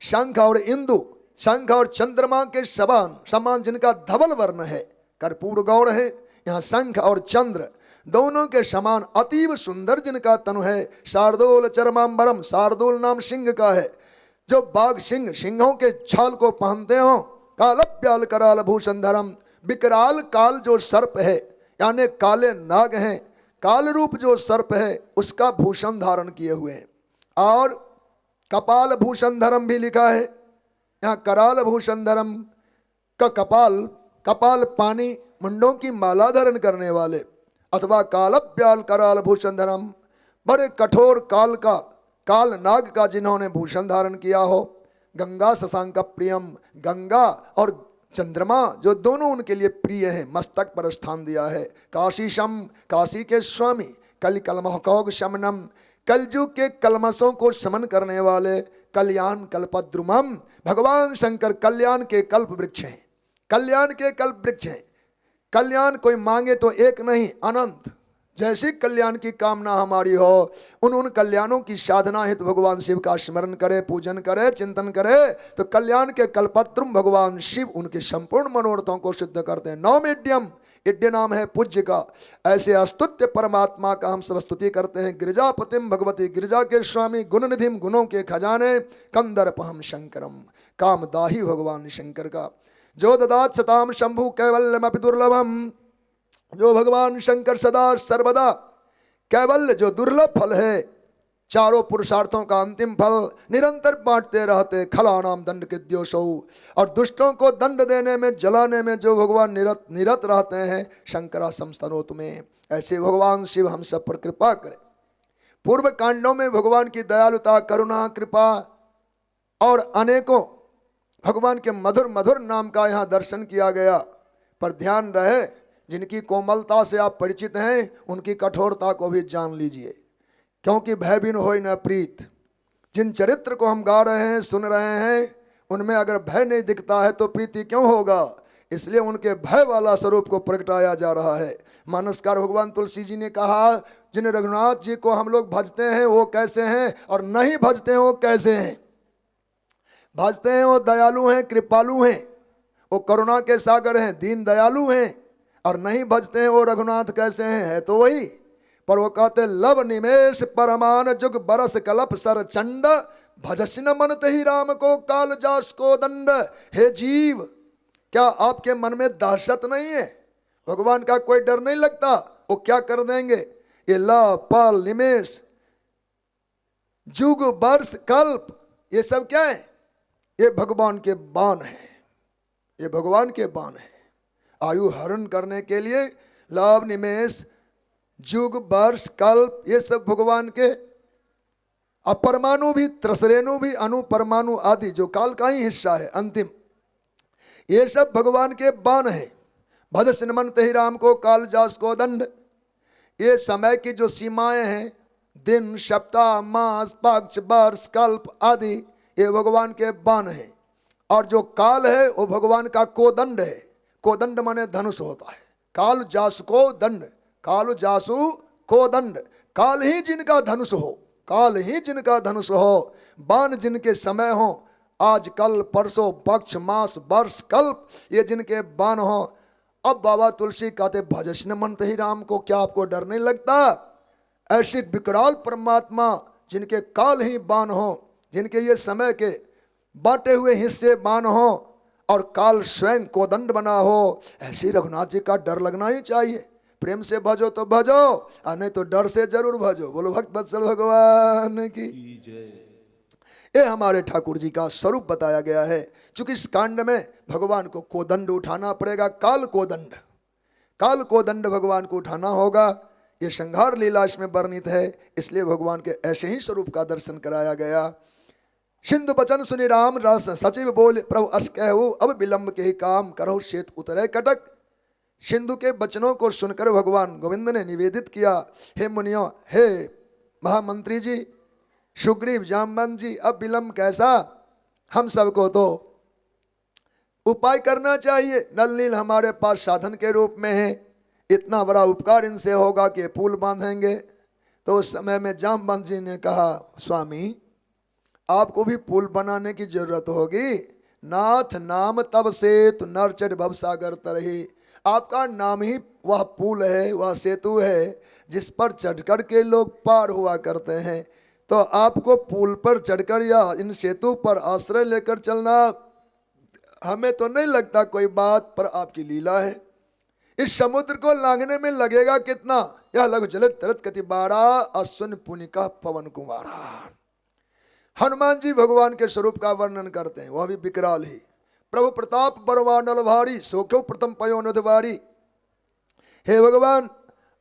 शंख और इंदु, शंख और चंद्रमा के समान जिनका धवल वर्ण है, कर्पूर गौर है। यहाँ शंख और चंद्र दोनों के समान अतीव सुंदर जिनका तनु है। शार्दोल चरमांबरम, शार्दूल नाम सिंह का है। जो बाघ सिंह, सिंहों के छाल को पहनते हो। कालव्याल कराल भूषण धरम, विकराल काल जो सर्प है, यानी काले नाग हैं, काल रूप जो सर्प है उसका भूषण धारण किए हुए हैं। और कपाल भूषण धर्म भी लिखा है। यहाँ कराल भूषण धर्म का कपाल पानी, मुंडों की माला धारण करने वाले, अथवा कालव्याल कराल भूषण धर्म बड़े कठोर काल नाग का जिन्होंने भूषण धारण किया हो। गंगा शशांक प्रियम, गंगा और चंद्रमा जो दोनों उनके लिए प्रिय हैं, मस्तक पर स्थान दिया है। काशीशम, काशी के स्वामी। कलिकलमहकौग शमनम, कलयुग के कलमसों को शमन करने वाले। कल्याण कल्पद्रुमम, भगवान शंकर कल्याण के कल्प वृक्ष हैं। कल्याण के कल्प वृक्ष हैं। कल्याण कोई मांगे तो एक नहीं, अनंत। जैसी कल्याण की कामना हमारी हो, उन कल्याणों की साधना हेतु भगवान शिव का स्मरण करे, पूजन करे, चिंतन करे, तो कल्याण के कल्पद्रुम भगवान शिव उनके संपूर्ण मनोरथों को सिद्ध करते हैं। नौमिड्यम, इड्य नाम है पूज्य का। ऐसे अस्तुत्य परमात्मा का हम सब स्तुति करते हैं। गिरिजापतिम भगवती, गिरिजा के स्वामी, गुणनिधिम, गुणों के खजाने, कंदर्पहम शंकरम, कामदाही भगवान शंकर का। जो ददात सताम शंभु कैवल्यमपि दुर्लभम, जो भगवान शंकर सदा सर्वदा कैवल्य जो दुर्लभ फल है, चारों पुरुषार्थों का अंतिम फल, निरंतर बांटते रहते, खलानाम दंड कृद्योषौ, और दुष्टों को दंड देने में, जलाने में जो भगवान निरत रहते हैं, शंकरा संस्तनोत में। ऐसे भगवान शिव हम सब पर कृपा करें। पूर्व कांडों में भगवान की दयालुता, करुणा, कृपा और अनेकों भगवान के मधुर मधुर नाम का यहाँ दर्शन किया गया। पर ध्यान रहे, जिनकी कोमलता से आप परिचित हैं, उनकी कठोरता को भी जान लीजिए, क्योंकि भय बिन होय न प्रीत। जिन चरित्र को हम गा रहे हैं, सुन रहे हैं, उनमें अगर भय नहीं दिखता है तो प्रीति क्यों होगा। इसलिए उनके भय वाला स्वरूप को प्रगटाया जा रहा है। मानसकार भगवान तुलसी जी ने कहा, जिन रघुनाथ जी को हम लोग भजते हैं वो कैसे हैं, और नहीं भजते हैं वो कैसे हैं। भजते हैं वो दयालु हैं, कृपालु हैं, वो करुणा के सागर हैं, दीन दयालु हैं। और नहीं भजते हैं वो रघुनाथ कैसे हैं, है तो वही। पर वो कहते लब निमेश परमान जुग बरस कलप सर चंड, भजसिन मनत ही राम को काल जास को दंड। हे जीव, क्या आपके मन में दहशत नहीं है? भगवान का कोई डर नहीं लगता? वो क्या कर देंगे? ये ल पल निमेश जुग वर्ष कल्प, ये सब क्या है? ये भगवान के बाण है, ये भगवान के बाण है। आयु हरण करने के लिए लाभ, निमेश, जुग, वर्ष, कल्प, ये सब भगवान के। अपरमाणु भी, त्रसरेणु भी, अनुपरमाणु आदि जो काल का ही हिस्सा है अंतिम, ये सब भगवान के बाण है। भज सिनमन ही राम को काल जास को दंड। ये समय की जो सीमाएं हैं, दिन, सप्ताह, मास, पक्ष, वर्ष, कल्प आदि, ये भगवान के बाण है। और जो काल है वो भगवान का कोदंड है। कोदंड माने धनुष होता है। काल जासु को दंड, काल जासु को दंड, काल ही जिनका धनुष हो, काल ही जिनका धनुष हो, बाण जिनके समय हो, आज कल परसों पक्ष मास वर्ष कल्प, ये जिनके बाण हो। अब बाबा तुलसी कहते भजस्न मनत ही राम को, क्या आपको डर नहीं लगता? ऐसे विकराल परमात्मा जिनके काल ही बाण हो, जिनके ये समय के बांटे हुए हिस्से बाण हो, और काल स्वयं कोदंड बना हो, ऐसे रघुनाथ जी का डर लगना ही चाहिए। प्रेम से भजो तो भजो, और नहीं तो डर से जरूर भजो। बोलो भक्त वत्सल भगवान की जय। ये हमारे ठाकुर जी का स्वरूप बताया गया है। चूंकि इस कांड में भगवान को कोदंड उठाना पड़ेगा, काल कोदंड, काल कोदंड भगवान को उठाना होगा। ये संहार लीला इसमें वर्णित है, इसलिए भगवान के ऐसे ही स्वरूप का दर्शन कराया गया। सिंधु बचन सुनि राम रस, सचिव बोल प्रभु अस कहु, अब विलंब के ही काम करो शेत उतरे कटक। सिंधु के वचनों को सुनकर भगवान गोविंद ने निवेदित किया, हे मुनियों, हे महामंत्री जी, सुग्रीव, जामवंत जी, अब विलंब कैसा? हम सबको तो उपाय करना चाहिए। नल नील हमारे पास साधन के रूप में है, इतना बड़ा उपकार इनसे होगा कि पुल बांधेंगे। तो उस समय में जामवंत जी ने कहा, स्वामी आपको भी पुल बनाने की जरूरत होगी। नाथ नाम तब सेतु नरचर भवसागर तरही। आपका नाम ही वह पुल है, वह सेतु है जिस पर चढ़कर के लोग पार हुआ करते हैं। तो आपको पुल पर चढ़कर या इन सेतु पर आश्रय लेकर चलना हमें तो नहीं लगता कोई बात, पर आपकी लीला है। इस समुद्र को लांघने में लगेगा कितना? यह लघु जलत तरत कति बारा, अश्विन पुनिका पवन कुमारा। हनुमान जी भगवान के स्वरूप का वर्णन करते हैं, वह भी विकराल ही। प्रभु प्रताप बरवानल भारी, सोख्यो प्रथम पयो नदवारी। हे भगवान,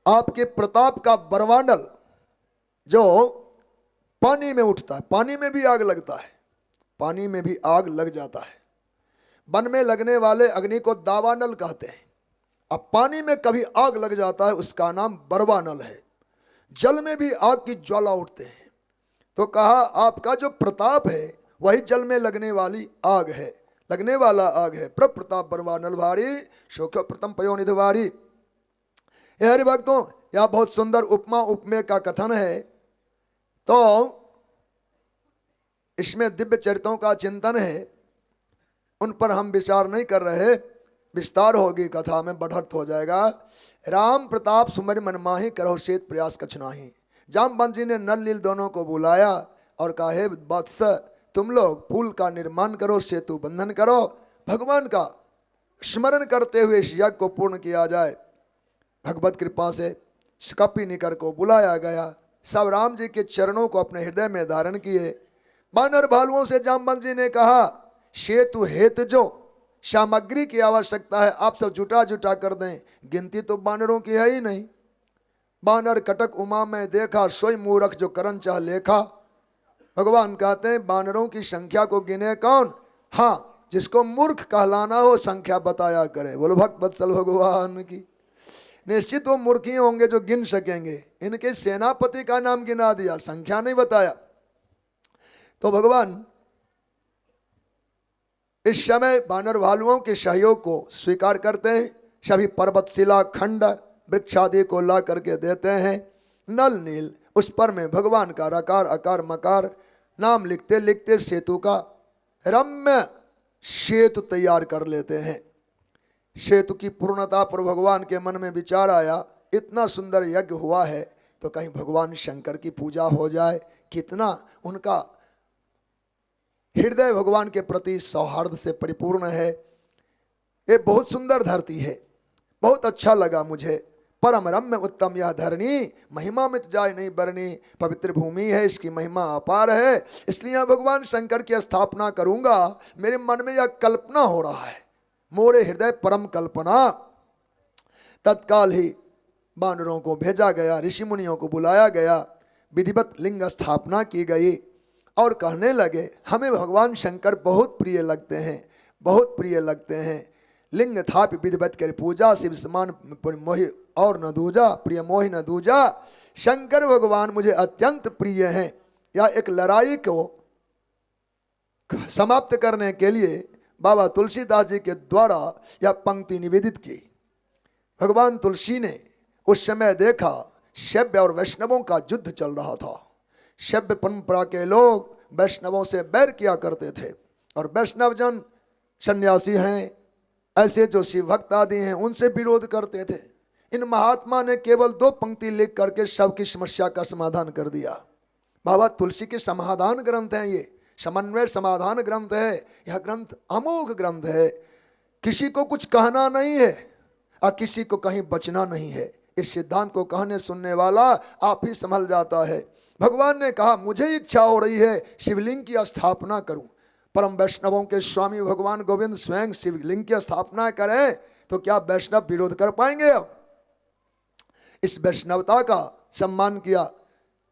आपके प्रताप का बरवानल जो पानी में उठता है, पानी में भी आग लगता है, पानी में भी आग लग जाता है। वन में लगने वाले अग्नि को दावानल कहते हैं। अब पानी में कभी आग लग जाता है, उसका नाम बरवानल है। जल में भी आग की ज्वाला उठते हैं। तो कहा आपका जो प्रताप है वही जल में लगने वाली आग है, लगने वाला आग है। प्रताप बरवानल भारी, शोक्य प्रथम पयो निधवारी। ये हरि भक्तों, यह बहुत सुंदर उपमा उपमेय का कथन है। तो इसमें दिव्य चरित्रों का चिंतन है, उन पर हम विचार नहीं कर रहे। विस्तार होगी, कथा में बढ़त हो जाएगा। राम प्रताप सुमर मन माही करो शेत प्रयास कछ नाही। जामवंत जी ने नल नील दोनों को बुलाया और कहा, हे वत्स, तुम लोग पुल का निर्माण करो, सेतु बंधन करो, भगवान का स्मरण करते हुए इस यज्ञ को पूर्ण किया जाए। भगवत कृपा से कपि निकर को बुलाया गया। सब राम जी के चरणों को अपने हृदय में धारण किए। बानर भालुओं से जामवंत जी ने कहा, सेतु हेतु जो सामग्री की आवश्यकता है आप सब जुटा जुटा कर दें, गिनती तो बानरों की है ही नहीं। बानर कटक उमा में देखा, सोई मूर्ख जो करन चाह लेखा। भगवान कहते हैं बानरों की संख्या को गिने कौन? हाँ, जिसको मूर्ख कहलाना हो संख्या बताया करे। बोलो भक्त वत्सल भगवान की। निश्चित वो मूर्ख ही होंगे जो गिन सकेंगे। इनके सेनापति का नाम गिना दिया, संख्या नहीं बताया। तो भगवान इस समय बानर भालुओं के सहयोग को स्वीकार करते हैं। सभी पर्वत शिला खंड वृक्ष आदि को ला करके देते हैं। नल नील उस पर में भगवान का रकार अकार मकार नाम लिखते लिखते सेतु का रम्य सेतु तैयार कर लेते हैं। सेतु की पूर्णता पर भगवान के मन में विचार आया, इतना सुंदर यज्ञ हुआ है तो कहीं भगवान शंकर की पूजा हो जाए। कितना उनका हृदय भगवान के प्रति सौहार्द से परिपूर्ण है। ये बहुत सुंदर धरती है, बहुत अच्छा लगा मुझे। परम रम्य उत्तम यह धरणी, महिमा मित जाए नहीं बरनी। पवित्र भूमि है, इसकी महिमा अपार है, इसलिए भगवान शंकर की स्थापना करूंगा। मेरे मन में यह कल्पना हो रहा है, मोरे हृदय परम कल्पना। तत्काल ही बानरों को भेजा गया, ऋषि मुनियों को बुलाया गया, विधिवत लिंग स्थापना की गई और कहने लगे, हमें भगवान शंकर बहुत प्रिय लगते हैं, बहुत प्रिय लगते हैं। लिंग था विधिवत कर पूजा, शिव समान मोहि और न दूजा, प्रिय मोहि न दूजा। शंकर भगवान मुझे अत्यंत प्रिय हैं। या एक लड़ाई को समाप्त करने के लिए बाबा तुलसीदास जी के द्वारा यह पंक्ति निवेदित की। भगवान तुलसी ने उस समय देखा शैव और वैष्णवों का युद्ध चल रहा था। शैव परंपरा के लोग वैष्णवों से बैर किया करते थे और वैष्णव जन सन्यासी हैं, ऐसे जो शिव भक्त आदि हैं, उनसे विरोध करते थे। इन महात्मा ने केवल 2 पंक्ति लिख करके सबकी समस्या का समाधान कर दिया। बाबा तुलसी के समाधान ग्रंथ हैं, ये समन्वय समाधान ग्रंथ है। यह ग्रंथ अमोघ ग्रंथ है, किसी को कुछ कहना नहीं है और किसी को कहीं बचना नहीं है। इस सिद्धांत को कहने सुनने वाला आप ही संभल जाता है। भगवान ने कहा, मुझे इच्छा हो रही है शिवलिंग की स्थापना करूं। परम वैष्णवों के स्वामी भगवान गोविंद स्वयं शिवलिंग की स्थापना करें तो क्या वैष्णव विरोध कर पाएंगे? अब इस वैष्णवता का सम्मान किया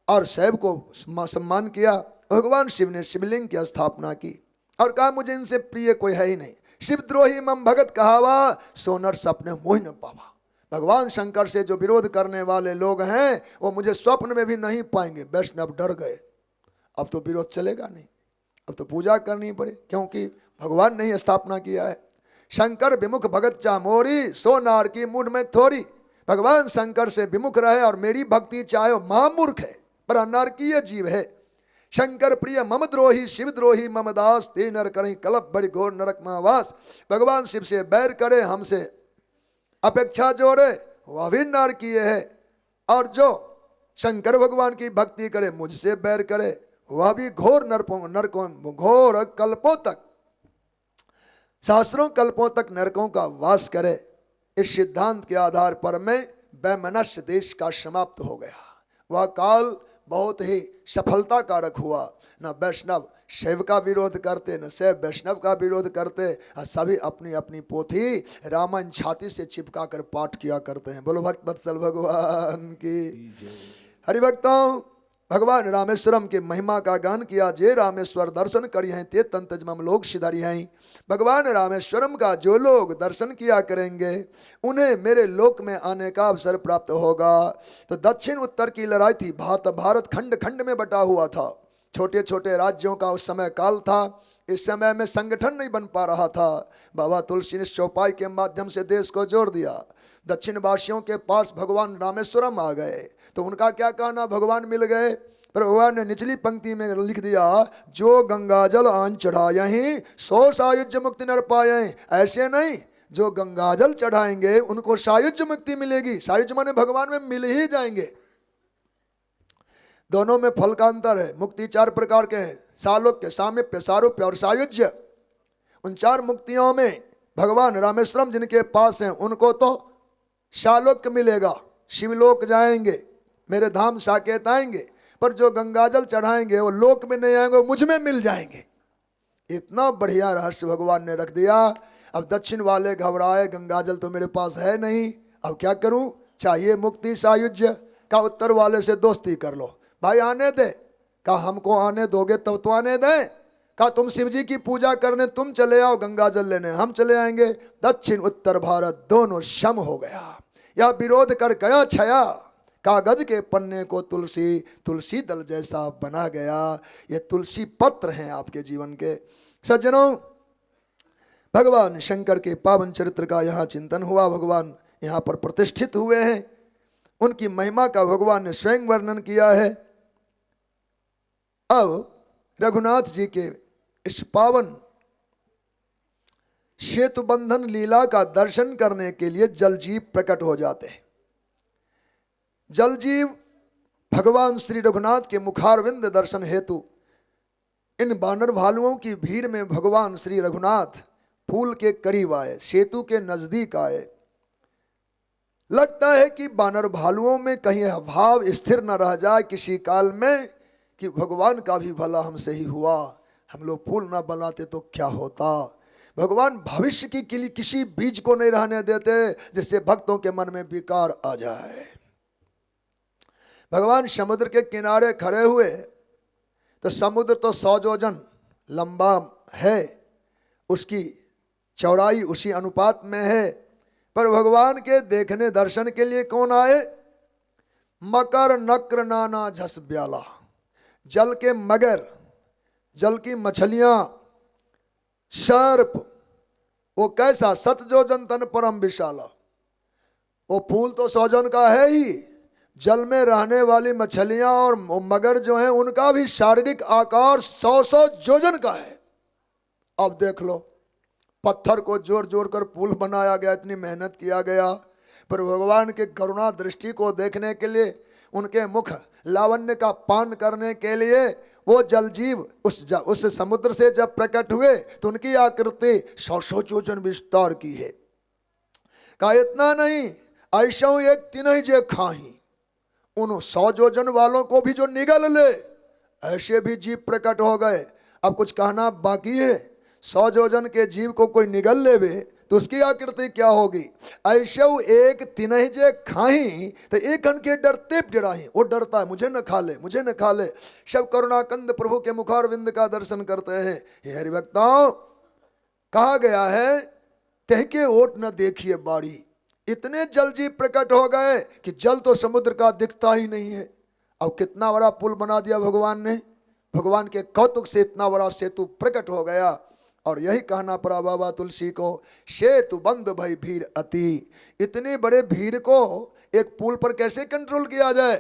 और शैव को सम्मान किया। भगवान शिव ने शिवलिंग की स्थापना की और कहा, मुझे इनसे प्रिय कोई है ही नहीं। शिवद्रोही मम भगत कहावा, सोनर सपने मोहि न पावा। भगवान शंकर से जो विरोध करने वाले लोग हैं वो मुझे स्वप्न में भी नहीं पाएंगे। वैष्णव डर गए, अब तो विरोध चलेगा नहीं, अब तो पूजा करनी पड़े, क्योंकि भगवान ने ही स्थापना किया है। शंकर विमुख भगत चाह मोरी, सो नार की मूढ़ में थोड़ी। भगवान शंकर से विमुख रहे और मेरी भक्ति चाहे, महामूर्ख है, पर अनारकीय जीव है। शंकर प्रिय मम द्रोही, शिव द्रोही मम दास, ते नर करें कलप बड़ी घोर नरक में वास। भगवान शिव से बैर करे, हमसे अपेक्षा जोड़े, वह भी नारकीय है। और जो शंकर भगवान की भक्ति करे, मुझसे बैर करे, वह भी घोर नरकों घोर कल्पों तक, सहस्रों कल्पों तक नरकों का वास करे। इस सिद्धांत के आधार पर मैं वैमनस्य देश का समाप्त हो गया। वह काल बहुत ही सफलता कारक हुआ। न वैष्णव शैव का विरोध करते, न शैव वैष्णव का विरोध करते, और सभी अपनी अपनी पोथी रामायण छाती से चिपका कर पाठ किया करते हैं। बोलो भक्त वत्सल भगवान की। हरिभक्तों, भगवान रामेश्वरम के महिमा का गान किया। जे रामेश्वर दर्शन करी हैं ते तंत जमम लोग सिधारी हैं। भगवान रामेश्वरम का जो लोग दर्शन किया करेंगे उन्हें मेरे लोक में आने का अवसर प्राप्त होगा। तो दक्षिण उत्तर की लड़ाई थी। भारत खंड खंड में बटा हुआ था। छोटे छोटे राज्यों का उस समय काल था। इस समय में संगठन नहीं बन पा रहा था। बाबा तुलसी ने चौपाई के माध्यम से देश को जोड़ दिया। दक्षिण वासियों के पास भगवान रामेश्वरम आ गए तो उनका क्या कहना, भगवान मिल गए। पर भगवान ने निचली पंक्ति में लिख दिया, जो गंगा जल आन चढ़ाए ही सो सायुज्य मुक्ति नर पाए। ऐसे नहीं, जो गंगाजल चढ़ाएंगे उनको सायुज्य मुक्ति मिलेगी। सायुज्य माने भगवान में मिल ही जाएंगे। दोनों में फल का अंतर है। मुक्ति 4 प्रकार के हैं, सालोक्य, सामीप्य, सारूप्य और सायुज्य। उन 4 मुक्तियों में भगवान रामेश्वरम जिनके पास हैं उनको तो सालोक्य मिलेगा, शिवलोक जाएंगे, मेरे धाम साकेत आएंगे। पर जो गंगाजल चढ़ाएंगे वो लोक में नहीं आएंगे, वो मुझ में मिल जाएंगे। इतना बढ़िया रहस्य भगवान ने रख दिया। अब दक्षिण वाले घबराए, गंगाजल तो मेरे पास है नहीं, अब क्या करूं, चाहिए मुक्ति सायुज्य। का उत्तर वाले से दोस्ती कर लो, भाई आने दे। का हमको आने दोगे तब तो आने दें। का तुम शिव जी की पूजा करने तुम चले आओ, गंगाजल लेने हम चले आएंगे। दक्षिण उत्तर भारत दोनों सम हो गया। यह विरोध कर गया छया, कागज के पन्ने को तुलसी, तुलसी दल जैसा बना गया। ये तुलसी पत्र हैं आपके जीवन के। सज्जनों, भगवान शंकर के पावन चरित्र का यहाँ चिंतन हुआ। भगवान यहाँ पर प्रतिष्ठित हुए हैं, उनकी महिमा का भगवान ने स्वयं वर्णन किया है। अब रघुनाथ जी के इस पावन सेतु बंधन लीला का दर्शन करने के लिए जलजीव प्रकट हो जाते हैं। जलजीव भगवान श्री रघुनाथ के मुखारविंद दर्शन हेतु इन बानर भालुओं की भीड़ में भगवान श्री रघुनाथ फूल के करीब आए, सेतु के नजदीक आए। लगता है कि बानर भालुओं में कहीं भाव स्थिर न रह जाए किसी काल में कि भगवान का भी भला हमसे ही हुआ, हम लोग फूल ना बनाते तो क्या होता। भगवान भविष्य की किसी बीज को नहीं रहने देते जिससे भक्तों के मन में विकार आ जाए। भगवान समुद्र के किनारे खड़े हुए तो समुद्र तो 100 योजन लंबा है, उसकी चौड़ाई उसी अनुपात में है। पर भगवान के देखने दर्शन के लिए कौन आए? मकर नक्र नाना झस ब्याला, जल के मगर, जल की मछलियां, सर्प, वो कैसा 7 योजन तन परम विशाला। वो फूल तो 100 योजन का है ही, जल में रहने वाली मछलियां और मगर जो हैं उनका भी शारीरिक आकार 100 योजन का है। अब देख लो, पत्थर को जोड़ जोड़ कर पुल बनाया गया, इतनी मेहनत किया गया, पर भगवान के करुणा दृष्टि को देखने के लिए, उनके मुख लावण्य का पान करने के लिए वो जलजीव उस समुद्र से जब प्रकट हुए तो उनकी आकृति 100 योजन विस्तार की है। कहा इतना नहीं, ऐसा एक तिनहि जे खाही, उन 100 योजन वालों को भी जो निगल ले, ऐसे भी जीव प्रकट हो गए। अब कुछ कहना बाकी है, 100 योजन के जीव को कोई निगल लेवे तो उसकी आकृति क्या होगी। ऐसे एक तिनहि जे खाही तो एक के डरते डराही, वो डरता है मुझे न खा ले, मुझे न खा ले। सब करुणाकंद प्रभु के मुखारविंद का दर्शन करते हैं। हे हरिभक्तों, कहा गया है तहके ओट न देखिए बाड़ी। इतने जलजीव प्रकट हो गए कि जल तो समुद्र का दिखता ही नहीं है। अब कितना बड़ा पुल बना दिया भगवान ने, भगवान के कौतुक से इतना बड़ा सेतु प्रकट हो गया। और यही कहना पड़ा बाबा तुलसी को, सेतु बंद भई भीड़ अति। इतने बड़े भीड़ को एक पुल पर कैसे कंट्रोल किया जाए,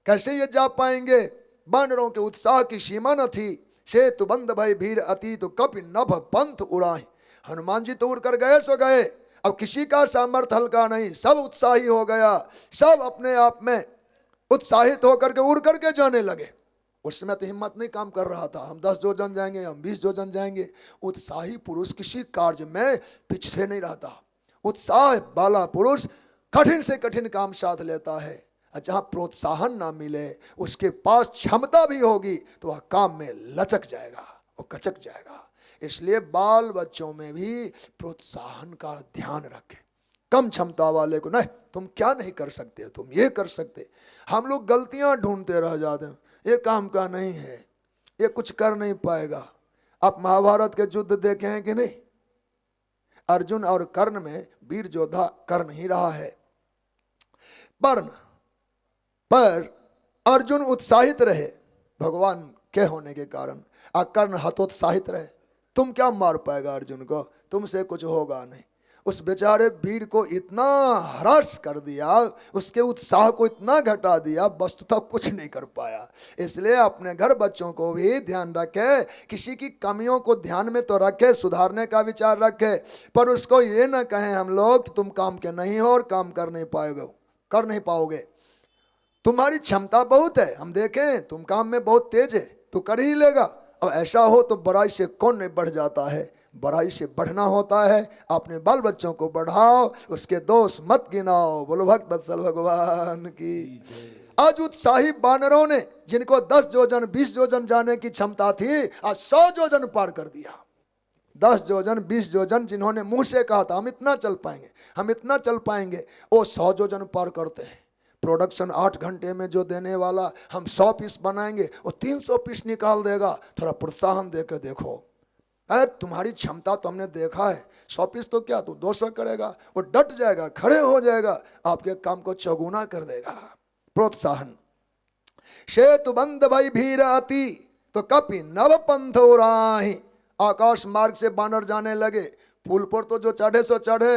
कैसे ये जा पाएंगे। बानरों के उत्साह की सीमा न थी। सेतु बंद भई भीड़ अति तो कपि नभ पंथ उड़ाए। हनुमान जी तो उड़ कर गए सो गए, अब किसी का सामर्थ्य हल्का नहीं, सब उत्साही हो गया, सब अपने आप में उत्साहित होकर के उड़ करके जाने लगे। उस समय तो हिम्मत नहीं काम कर रहा था, हम 10 योजन जाएंगे, हम 20 योजन जाएंगे। उत्साही पुरुष किसी कार्य में पीछे नहीं रहता। उत्साह वाला पुरुष कठिन से कठिन काम साध लेता है। जहाँ प्रोत्साहन ना मिले, उसके पास क्षमता भी होगी तो वह काम में लचक जाएगा, वो कचक जाएगा। इसलिए बाल बच्चों में भी प्रोत्साहन का ध्यान रखें। कम क्षमता वाले को नहीं, तुम क्या नहीं कर सकते, तुम ये कर सकते। हम लोग गलतियां ढूंढते रह जाते हैं, ये काम का नहीं है, ये कुछ कर नहीं पाएगा। आप महाभारत के युद्ध देखे हैं कि नहीं? अर्जुन और कर्ण में वीर योद्धा कर्ण ही रहा है। पर अर्जुन उत्साहित रहे भगवान के होने के कारण, और कर्ण हतोत्साहित रहे। तुम क्या मार पाएगा अर्जुन को, तुमसे कुछ होगा नहीं। उस बेचारे वीर को इतना हरास कर दिया, उसके उत्साह को इतना घटा दिया, वस्तुतः कुछ नहीं कर पाया। इसलिए अपने घर बच्चों को भी ध्यान रखे, किसी की कमियों को ध्यान में तो रखे, सुधारने का विचार रखे, पर उसको ये ना कहें हम लोग कि तुम काम के नहीं हो और काम कर नहीं पाओगे। तुम्हारी क्षमता बहुत है, हम देखें तुम काम में बहुत तेज है, तो कर ही लेगा। अब ऐसा हो तो बुराई से कौन नहीं बढ़ जाता है, बुराई से बढ़ना होता है। अपने बाल बच्चों को बढ़ाओ, उसके दोष मत गिनाओ। बोलो भक्त वत्सल भगवान की। आज उत्साही बानरों ने, जिनको 10 योजन 20 योजन जाने की क्षमता थी, आज 100 योजन पार कर दिया। 10 योजन 20 योजन जिन्होंने मुंह से कहा था हम इतना चल पाएंगे, हम इतना चल पाएंगे, वो 100 योजन पार करते हैं। प्रोडक्शन 8 घंटे में जो देने वाला हम 100 पीस बनाएंगे, वो 300 पीस निकाल देगा। थोड़ा प्रोत्साहन देकर देखो। अरे तुम्हारी क्षमता तो हमने देखा है, 100 पीस तो क्या, तू 200 करेगा, वो डट जाएगा, खड़े हो जाएगा, आपके काम को चौगुना कर देगा। प्रोत्साहन। शेतु बंद भई भीर अति, तो कपि नव पंथ राही। आकाश मार्ग से बानर जाने लगे, पुल पर तो जो चढ़े सो चढ़े,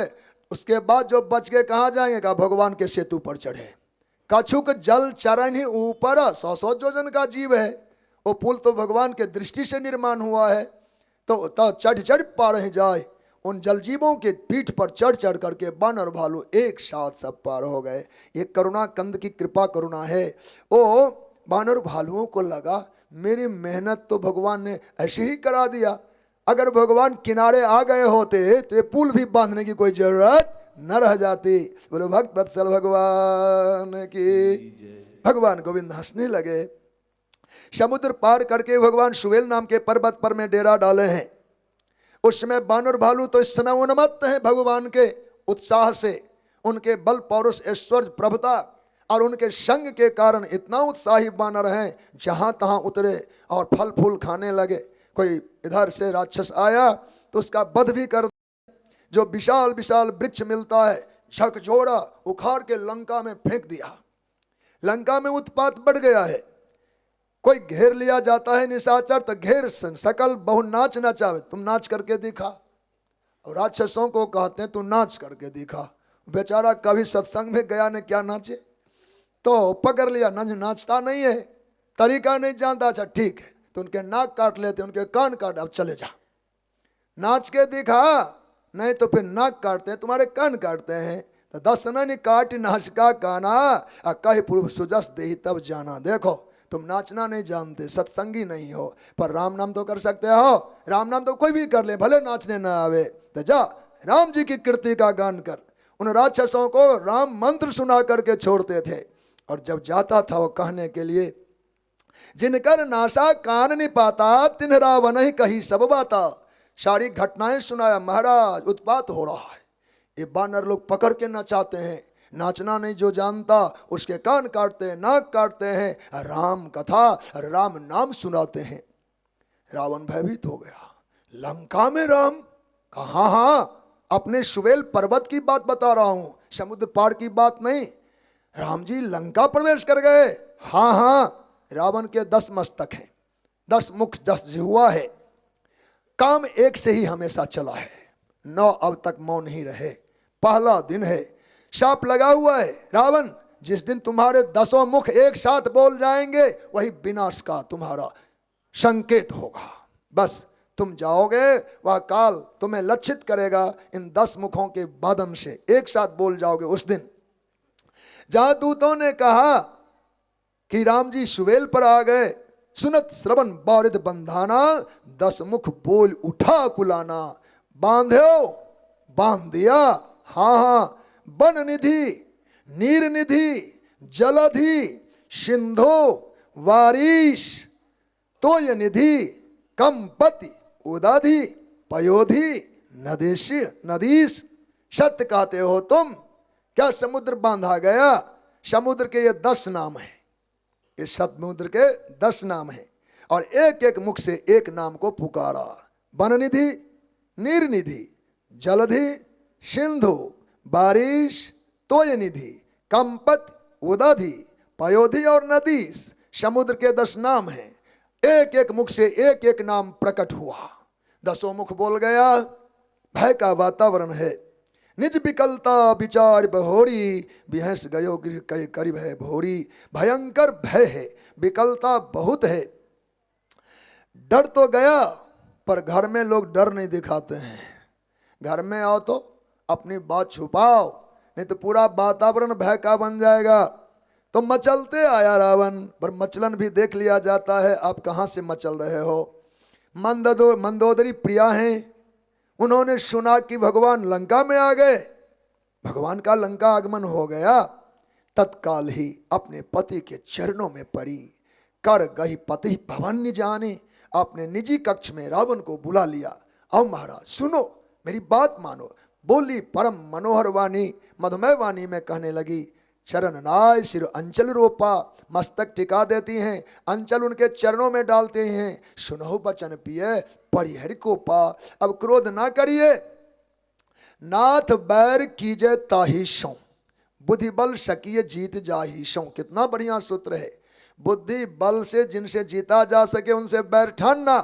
उसके बाद जो बच के कहाँ जाएंगे, कहा भगवान के सेतु पर चढ़े। कछुक जल चरण ही ऊपर, 100 योजन का जीव है, वो पुल तो भगवान के दृष्टि से निर्माण हुआ है, तो चढ़ पार ही जाए। उन जलजीवों के पीठ पर चढ़ करके बानर भालू एक साथ सब पार हो गए। ये करुणा कंद की कृपा करुणा है। वो बानर भालुओं को लगा मेरी मेहनत तो भगवान ने ऐसे ही करा दिया, अगर भगवान किनारे आ गए होते तो ये पुल भी बांधने की कोई जरूरत न रह जाती। बोलो भक्त वत्सल भगवान की। भगवान गोविंद हंसने लगे। समुद्र पार करके भगवान सुवेल नाम के पर्वत पर में डेरा डाले हैं। उस समय बानर भालू तो इस समय उन्मत्त हैं भगवान के उत्साह से, उनके बल पौरुष ऐश्वर्य प्रभुता और उनके संग के कारण इतना उत्साही बानर हैं, जहां तहां उतरे और फल फूल खाने लगे। कोई इधर से राक्षस आया तो उसका वध भी कर, जो विशाल विशाल वृक्ष मिलता है झकझोरा उखाड़ के लंका में फेंक दिया। लंका में उत्पात बढ़ गया है। कोई घेर लिया जाता है निशाचर, तो घेर सकल बहु नाच नचावे, तुम नाच करके दिखा। और राक्षसों को कहते हैं तू नाच करके दिखा। बेचारा कभी सत्संग में गया ने क्या नाचे, तो पकड़ लिया, नाचता नहीं है, तरीका नहीं जानता। अच्छा ठीक है, तो उनके नाक काट लेते, उनके कान काट, अब चले जा, नाच के दिखा, नहीं तो फिर नाक काटते हैं, तुम्हारे कान काटते हैं। तो 10 नहीं काट नाच का गाना, कहे पूर्व सुजस दे तब जाना। देखो तुम नाचना नहीं जानते, सत्संगी नहीं हो, पर राम नाम तो कर सकते हो। राम नाम तो कोई भी कर ले, भले नाचने ना आवे, तो जा राम जी की कीर्ति का गान कर। उन राक्षसों को राम मंत्र सुना करके छोड़ते थे। और जब जाता था वो कहने के लिए, जिनकर नासा कान नहीं पाता, तिन रावण ही कही सब बाता। सारी घटनाएं सुनाया, महाराज उत्पात हो रहा है, ये बानर लोग पकड़ के नचाते हैं, नाचना नहीं जो जानता उसके कान काटते हैं, नाक काटते हैं, राम कथा राम नाम सुनाते हैं। रावण भयभीत हो गया। लंका में राम कहा? हाँ, अपने सुवेल पर्वत की बात बता रहा हूं, समुद्र पार की बात नहीं। राम जी लंका प्रवेश कर गए? हाँ हाँ। रावण के 10 मस्तक हैं, 10 मुख, 10 जिह्वा है। काम एक से ही हमेशा चला है, 9 अब तक मौन ही रहे। पहला दिन है, शाप लगा हुआ है। रावण, जिस दिन तुम्हारे 10 मुख एक साथ बोल जाएंगे, वही विनाश का तुम्हारा संकेत होगा। बस तुम जाओगे, वह काल तुम्हें लक्षित करेगा। इन 10 मुखों के बादम से एक साथ बोल जाओगे उस दिन। जहां दूतों ने कहा कि राम जी सुवेल पर आ गए, सुनत श्रवण बारिद बंधाना, 10 मुख बोल उठा कुलाना। बांधो, बांध दिया। हाँ हाँ। वन निधि, नीर निधि, जलधि, सिंधो, वारिश, तोय निधि, कंपति, उदाधि, पयोधि, नदीश, नदीश। सत्य कहते हो तुम, क्या समुद्र बांधा गया? समुद्र के ये 10 नाम हैं, इस समुद्र के 10 नाम हैं, और एक एक मुख से एक नाम को पुकारा। वन निधि, नीर निधि, जलधि, सिंधु, बारिश, तोय निधि, कंपत, उदाधि, पयोधि और नदीश। समुद्र के 10 नाम हैं। एक एक मुख से एक एक नाम प्रकट हुआ। 10 मुख बोल गया। भय का वातावरण है। निज विकलता विचार बहोरी, बिहस गयो गृह कई करीब है भोरी। भयंकर भय है, विकलता बहुत है। डर तो गया, पर घर में लोग डर नहीं दिखाते हैं। घर में आओ तो अपनी बात छुपाओ, नहीं तो पूरा वातावरण भय का बन जाएगा। तो मचलते आया रावण, पर मचलन भी देख लिया जाता है आप कहाँ से मचल रहे हो। मंदोदरी प्रिया हैं, उन्होंने सुना कि भगवान लंका में आ गए, भगवान का लंका आगमन हो गया। तत्काल ही अपने पति के चरणों में पड़ी। कर गही पति भवन न जाने, अपने निजी कक्ष में रावण को बुला लिया। अब महाराज सुनो, मेरी बात मानो। बोली परम मनोहर वाणी, मधुमय वाणी में कहने लगी। चरण नाय सिर अंचल रोपा, मस्तक टिका देती हैं, अंचल उनके चरणों में डालते हैं। सुनहु बचन पिए परिहर को पा, अब क्रोध ना करिए। नाथ बैर कीजे ताही सौ, बुद्धि बल सकिए जीत जाही सौ। कितना बढ़िया सूत्र है। बुद्धि बल से जिनसे जीता जा सके उनसे बैर ठानना,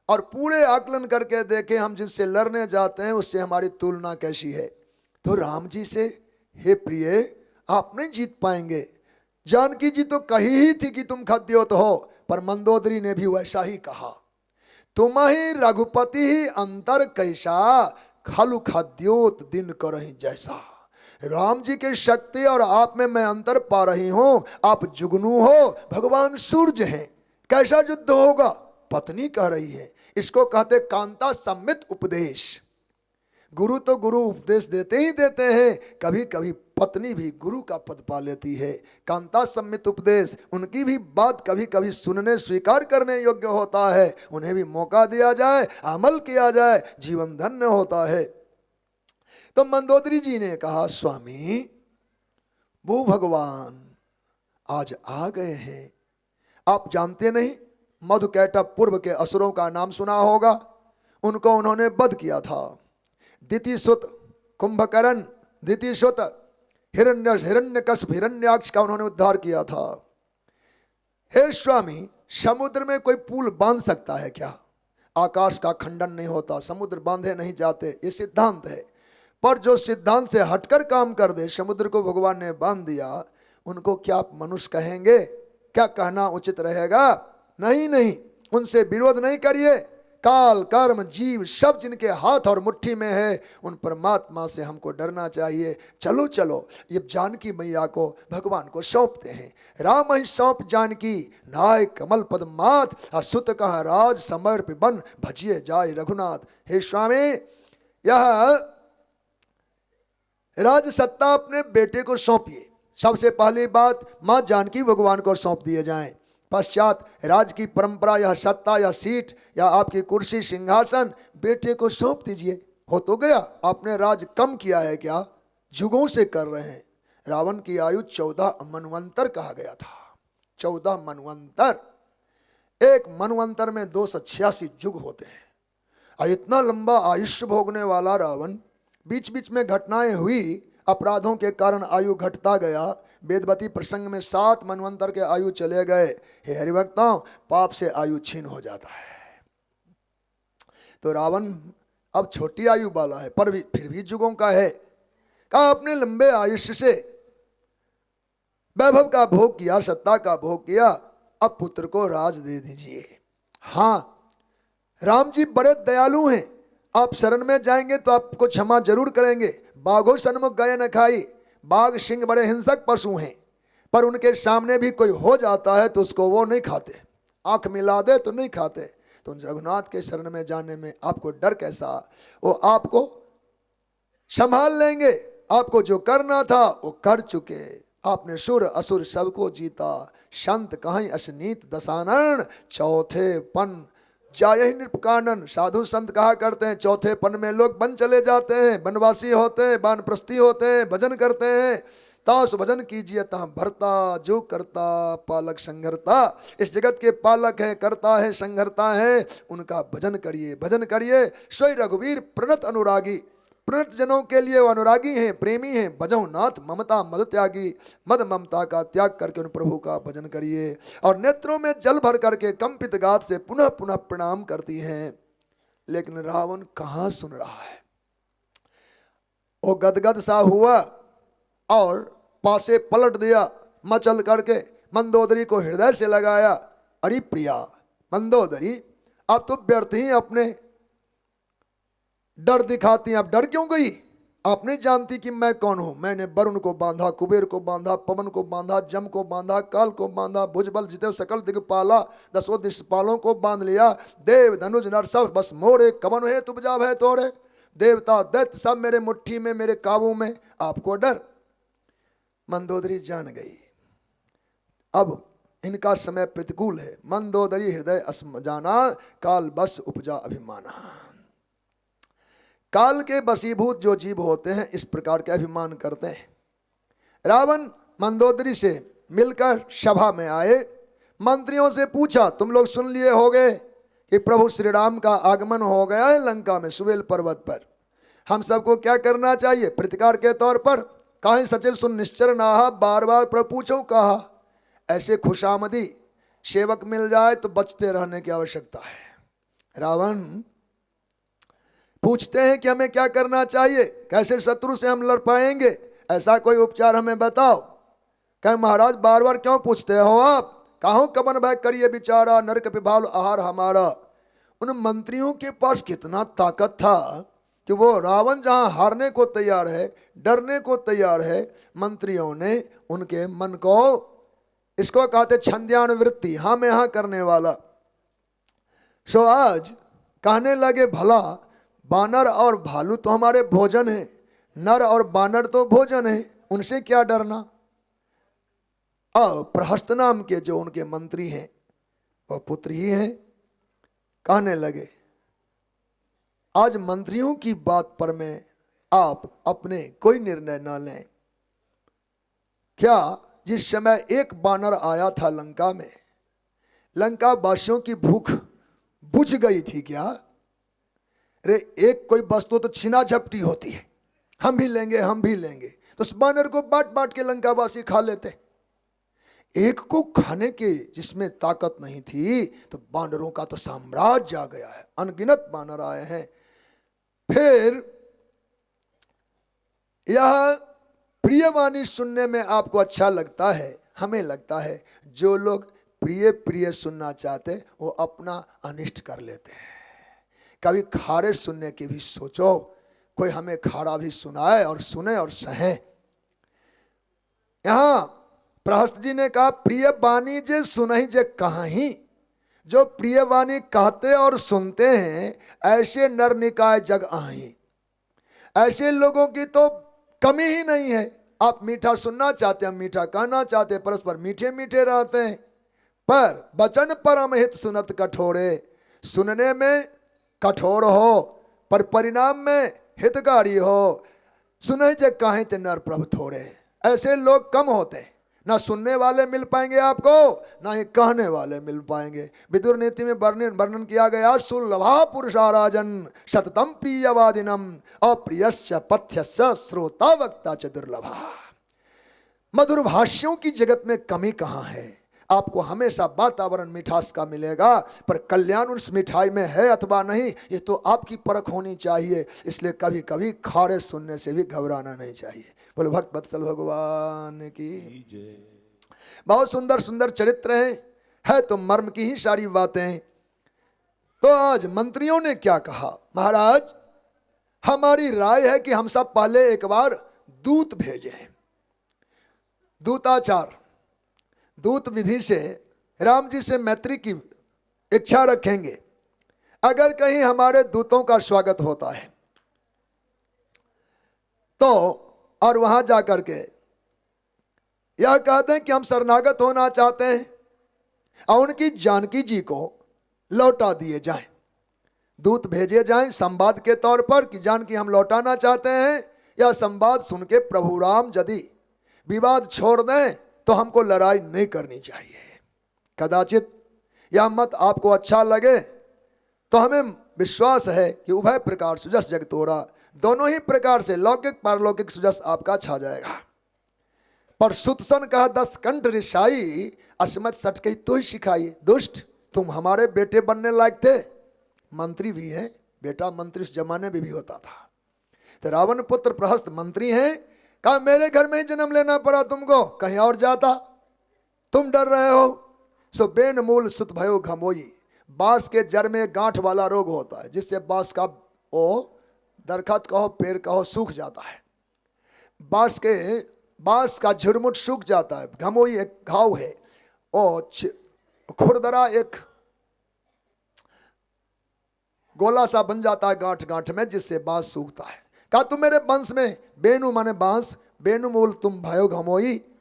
और पूरे आकलन करके देखें हम जिससे लड़ने जाते हैं उससे हमारी तुलना कैसी है। तो राम जी से, हे प्रिय आप नहीं जीत पाएंगे। जानकी जी तो कही ही थी कि तुम खद्योत हो, पर मंदोदरी ने भी वैसा ही कहा। तुम ही रघुपति ही अंतर कैसा, खलु खद्योत दिन करही जैसा। राम जी की शक्ति और आप में मैं अंतर पा रही हूं। आप जुगनू हो, भगवान सूर्य हैं, कैसा युद्ध होगा। पत्नी कह रही है, इसको कहते कांता सम्मित उपदेश। गुरु तो गुरु उपदेश देते ही देते हैं, कभी कभी पत्नी भी गुरु का पद पा लेती है। कांता सम्मित उपदेश, उनकी भी बात कभी कभी सुनने स्वीकार करने योग्य होता है। उन्हें भी मौका दिया जाए, अमल किया जाए, जीवन धन्य होता है। तो मंदोदरी जी ने कहा, स्वामी वो भगवान आज आ गए हैं। आप जानते नहीं, मधुकैटभ पूर्व के असुरों का नाम सुना होगा। उनको उन्होंने वध किया था। दितिसुत कुंभकर्ण, दितिसुत हिरण्यकश्यप, हिरण्याक्ष का उन्होंने उद्धार किया था। हे स्वामी, समुद्र में कोई पुल बांध सकता है क्या? आकाश का खंडन नहीं होता, समुद्र बांधे नहीं जाते, ये सिद्धांत है। पर जो सिद्धांत से हटकर काम कर दे, समुद्र को भगवान ने बांध दिया, उनको क्या आप मनुष्य कहेंगे? क्या कहना उचित रहेगा? नहीं नहीं, उनसे विरोध नहीं करिए। काल कर्म जीव सब जिनके हाथ और मुट्ठी में है, उन परमात्मा से हमको डरना चाहिए। चलो चलो, ये जानकी मैया को भगवान को सौंपते हैं। राम ही सौंप जानकी, नाय कमल पद मात, असुत कह राज समर्प बन, भजिए जाय रघुनाथ। हे स्वामी, यह राज सत्ता अपने बेटे को सौंपिए। सबसे पहली बात, माँ जानकी भगवान को सौंप दिए जाएं। पश्चात राज की परंपरा या सत्ता या सीट या आपकी कुर्सी सिंहासन बेटे को सौंप दीजिए। हो तो गया। आपने राज कम किया है क्या? जुगों से कर रहे हैं। रावण की आयु 14 मनवंतर कहा गया था। 14 मनवंतर, एक मनवंतर में 286 युग होते हैं। और इतना लंबा आयुष्य भोगने वाला रावण, बीच बीच में घटनाएं हुई, अपराधों के कारण आयु घटता गया। वेदवती प्रसंग में 7 मनवंतर के आयु चले गए। हे हरिभक्तों, पाप से आयु छीन हो जाता है। तो रावण अब छोटी आयु वाला है, पर फिर भी युगों का है। कहा अपने लंबे आयुष्य से वैभव का भोग किया, सत्ता का भोग किया, अब पुत्र को राज दे दीजिए। हाँ, राम जी बड़े दयालु हैं, आप शरण में जाएंगे तो आपको क्षमा जरूर करेंगे। बाघों सन्मुख गए न खाई, बाघ सिंह बड़े हिंसक पशु हैं, पर उनके सामने भी कोई हो जाता है तो उसको वो नहीं खाते, आंख मिला दे तो नहीं खाते। तो रघुनाथ के शरण में जाने में आपको डर कैसा? वो आपको संभाल लेंगे। आपको जो करना था वो कर चुके। आपने सुर असुर सबको जीता, संत कहीं असनीत दशानन, चौथे पन जाय नृपकानन। साधु संत कहा करते हैं चौथे पन में लोग बन चले जाते हैं, वनवासी होते हैं, वानप्रस्थी होते हैं, भजन करते हैं। तास भजन कीजिए ता भरता, जो करता पालक संघरता। इस जगत के पालक है, करता है, संघरता है, उनका भजन करिए, भजन करिए। स्वयं रघुवीर प्रणत अनुरागी, प्रणत जनों के लिए वो अनुरागी हैं, प्रेमी हैं। भजो नाथ ममता मद त्यागी, मद ममता का त्याग करके उन प्रभु का भजन करिए। और नेत्रों में जल भर करके कंपित गात से पुनः पुनः प्रणाम करती हैं। लेकिन रावण कहाँ सुन रहा है? वो गदगद सा हुआ और पासे पलट दिया, मचल करके मंदोदरी को हृदय से लगाया। अरे प्रिया मंदोदरी, अब तो व्यर्थ ही अपने डर दिखाती हैं। अब डर क्यों गई? आप नहीं जानती कि मैं कौन हूं। मैंने वरुण को बांधा, कुबेर को बांधा, पवन को बांधा, जम को बांधा, काल को बांधा, भुजबल जिते सकल दिग्पाला, दसों दिक्पालों को बांध लिया। देव धनुज नर सब बस मोरे, कवन है तुम जा भय तोड़े। देवता दैत्य सब मेरे मुट्ठी में, मेरे काबू में, आपको डर। मंदोदरी जान गई अब इनका समय प्रतिकूल है। मंदोदरी हृदय असम जाना, काल बस उपजा अभिमाना। काल के बसीभूत जो जीव होते हैं इस प्रकार के अभिमान करते हैं। रावण मंदोदरी से मिलकर सभा में आए, मंत्रियों से पूछा, तुम लोग सुन लिए होंगे कि प्रभु श्री राम का आगमन हो गया है लंका में सुवेल पर्वत पर। हम सबको क्या करना चाहिए? प्रतिकार के तौर पर काहे सचिव सुन निश्चर नाहा, बार बार प्रभु पूछो कहा। ऐसे खुशामदी सेवक मिल जाए तो बचते रहने की आवश्यकता है। रावण पूछते हैं कि हमें क्या करना चाहिए, कैसे शत्रु से हम लड़ पाएंगे, ऐसा कोई उपचार हमें बताओ। कहे महाराज बार बार क्यों पूछते हो आप, काहो कमन भय करिए बिचारा, नरक पिभाल आहार हमारा। उन मंत्रियों के पास कितना ताकत था कि वो रावण जहां हारने को तैयार है, डरने को तैयार है, मंत्रियों ने उनके मन को, इसको कहते छंद्यानुवृत्ति, हाँ में हाँ करने वाला। सो आज कहने लगे भला बानर और भालू तो हमारे भोजन है, नर और बानर तो भोजन है, उनसे क्या डरना। अब प्रहस्त नाम के जो उनके मंत्री हैं वह पुत्र ही हैं। कहने लगे आज मंत्रियों की बात पर में आप अपने कोई निर्णय न लें। क्या जिस समय एक बानर आया था लंका में, लंका वासियों की भूख बुझ गई थी क्या? अरे एक कोई वस्तु तो छीना झपटी होती है, हम भी लेंगे हम भी लेंगे, तो उस बानर को बांट बांट के लंकावासी खा लेते। एक को खाने के जिसमें ताकत नहीं थी तो बानरों का तो साम्राज्य आ गया है, अनगिनत बानर आए हैं। फिर यह प्रियवाणी सुनने में आपको अच्छा लगता है, हमें लगता है जो लोग प्रिय प्रिय सुनना चाहते वो अपना अनिष्ट कर लेते हैं। कभी खारे सुनने की भी सोचो, कोई हमें खारा भी सुनाए और सुने और सहे। यहां प्रहस्त जी ने कहा प्रिय वाणी जे सुनहि जे कहाही। जो प्रिय वाणी कहते और सुनते हैं ऐसे नर निकाय जग आही। ऐसे लोगों की तो कमी ही नहीं है। आप मीठा सुनना चाहते हैं, मीठा कहना चाहते हैं, परस्पर मीठे मीठे रहते हैं, पर वचन परम हित सुनत कठोरे। सुनने में कठोर हो पर परिणाम में हितकारी हो। सुने जे काहे ते नर प्रभु थोड़े। ऐसे लोग कम होते हैं, ना सुनने वाले मिल पाएंगे आपको, ना ही कहने वाले मिल पाएंगे। विदुर नीति में वर्णन किया गया सुलभा पुरुषा राजन सततम प्रियवादिनम अप्रियश्च पथ्यस्य श्रोता वक्ता च दुर्लभा। मधुर भाष्यों की जगत में कमी कहाँ है? आपको हमेशा वातावरण मिठास का मिलेगा, पर कल्याण उस मिठाई में है अथवा नहीं ये तो आपकी परख होनी चाहिए। इसलिए कभी कभी खारे सुनने से भी घबराना नहीं चाहिए। बोलो भक्त वत्सल भगवान की। बहुत सुंदर सुंदर चरित्र है तो मर्म की ही सारी बातें। तो आज मंत्रियों ने क्या कहा, महाराज हमारी राय है कि हम सब पहले एक बार दूत भेजें। दूताचार, दूत विधि से राम जी से मैत्री की इच्छा रखेंगे। अगर कहीं हमारे दूतों का स्वागत होता है तो, और वहां जाकर के यह कहते हैं कि हम शरणागत होना चाहते हैं और उनकी जानकी जी को लौटा दिए जाएं, दूत भेजे जाएं संवाद के तौर पर कि जानकी हम लौटाना चाहते हैं। यह संवाद सुन के प्रभु राम यदि विवाद छोड़ दें तो हमको लड़ाई नहीं करनी चाहिए। कदाचित यह मत आपको अच्छा लगे तो हमें विश्वास है कि उभय प्रकार सुजस जग तोरा, दोनों ही प्रकार से लौकिक पारलौकिक सुजस आपका छा जाएगा। पर सुतसन कहा 10 कंठ रिसाई, असमत सट के तो ही सिखाई। दुष्ट तुम हमारे बेटे बनने लायक थे, मंत्री भी हैं, बेटा मंत्री उस जमाने में भी होता था। तो रावण पुत्र प्रहस्त मंत्री हैं, कहा मेरे घर में ही जन्म लेना पड़ा तुमको, कहीं और जाता, तुम डर रहे हो। सो बेन मूल सुत भयो घमोई, बांस के जड़ में गांठ वाला रोग होता है जिससे बांस का दरखत कहो पेड़ कहो सूख जाता है, बांस का झुरमुट सूख जाता है। घमोई एक घाव है और खुरदरा एक गोला सा बन जाता है गांठ गांठ में जिससे बांस सूखता है। कहा तुम मेरे वंश में बेनु माने बांस, बेनु मूल तुम भयो घमोई,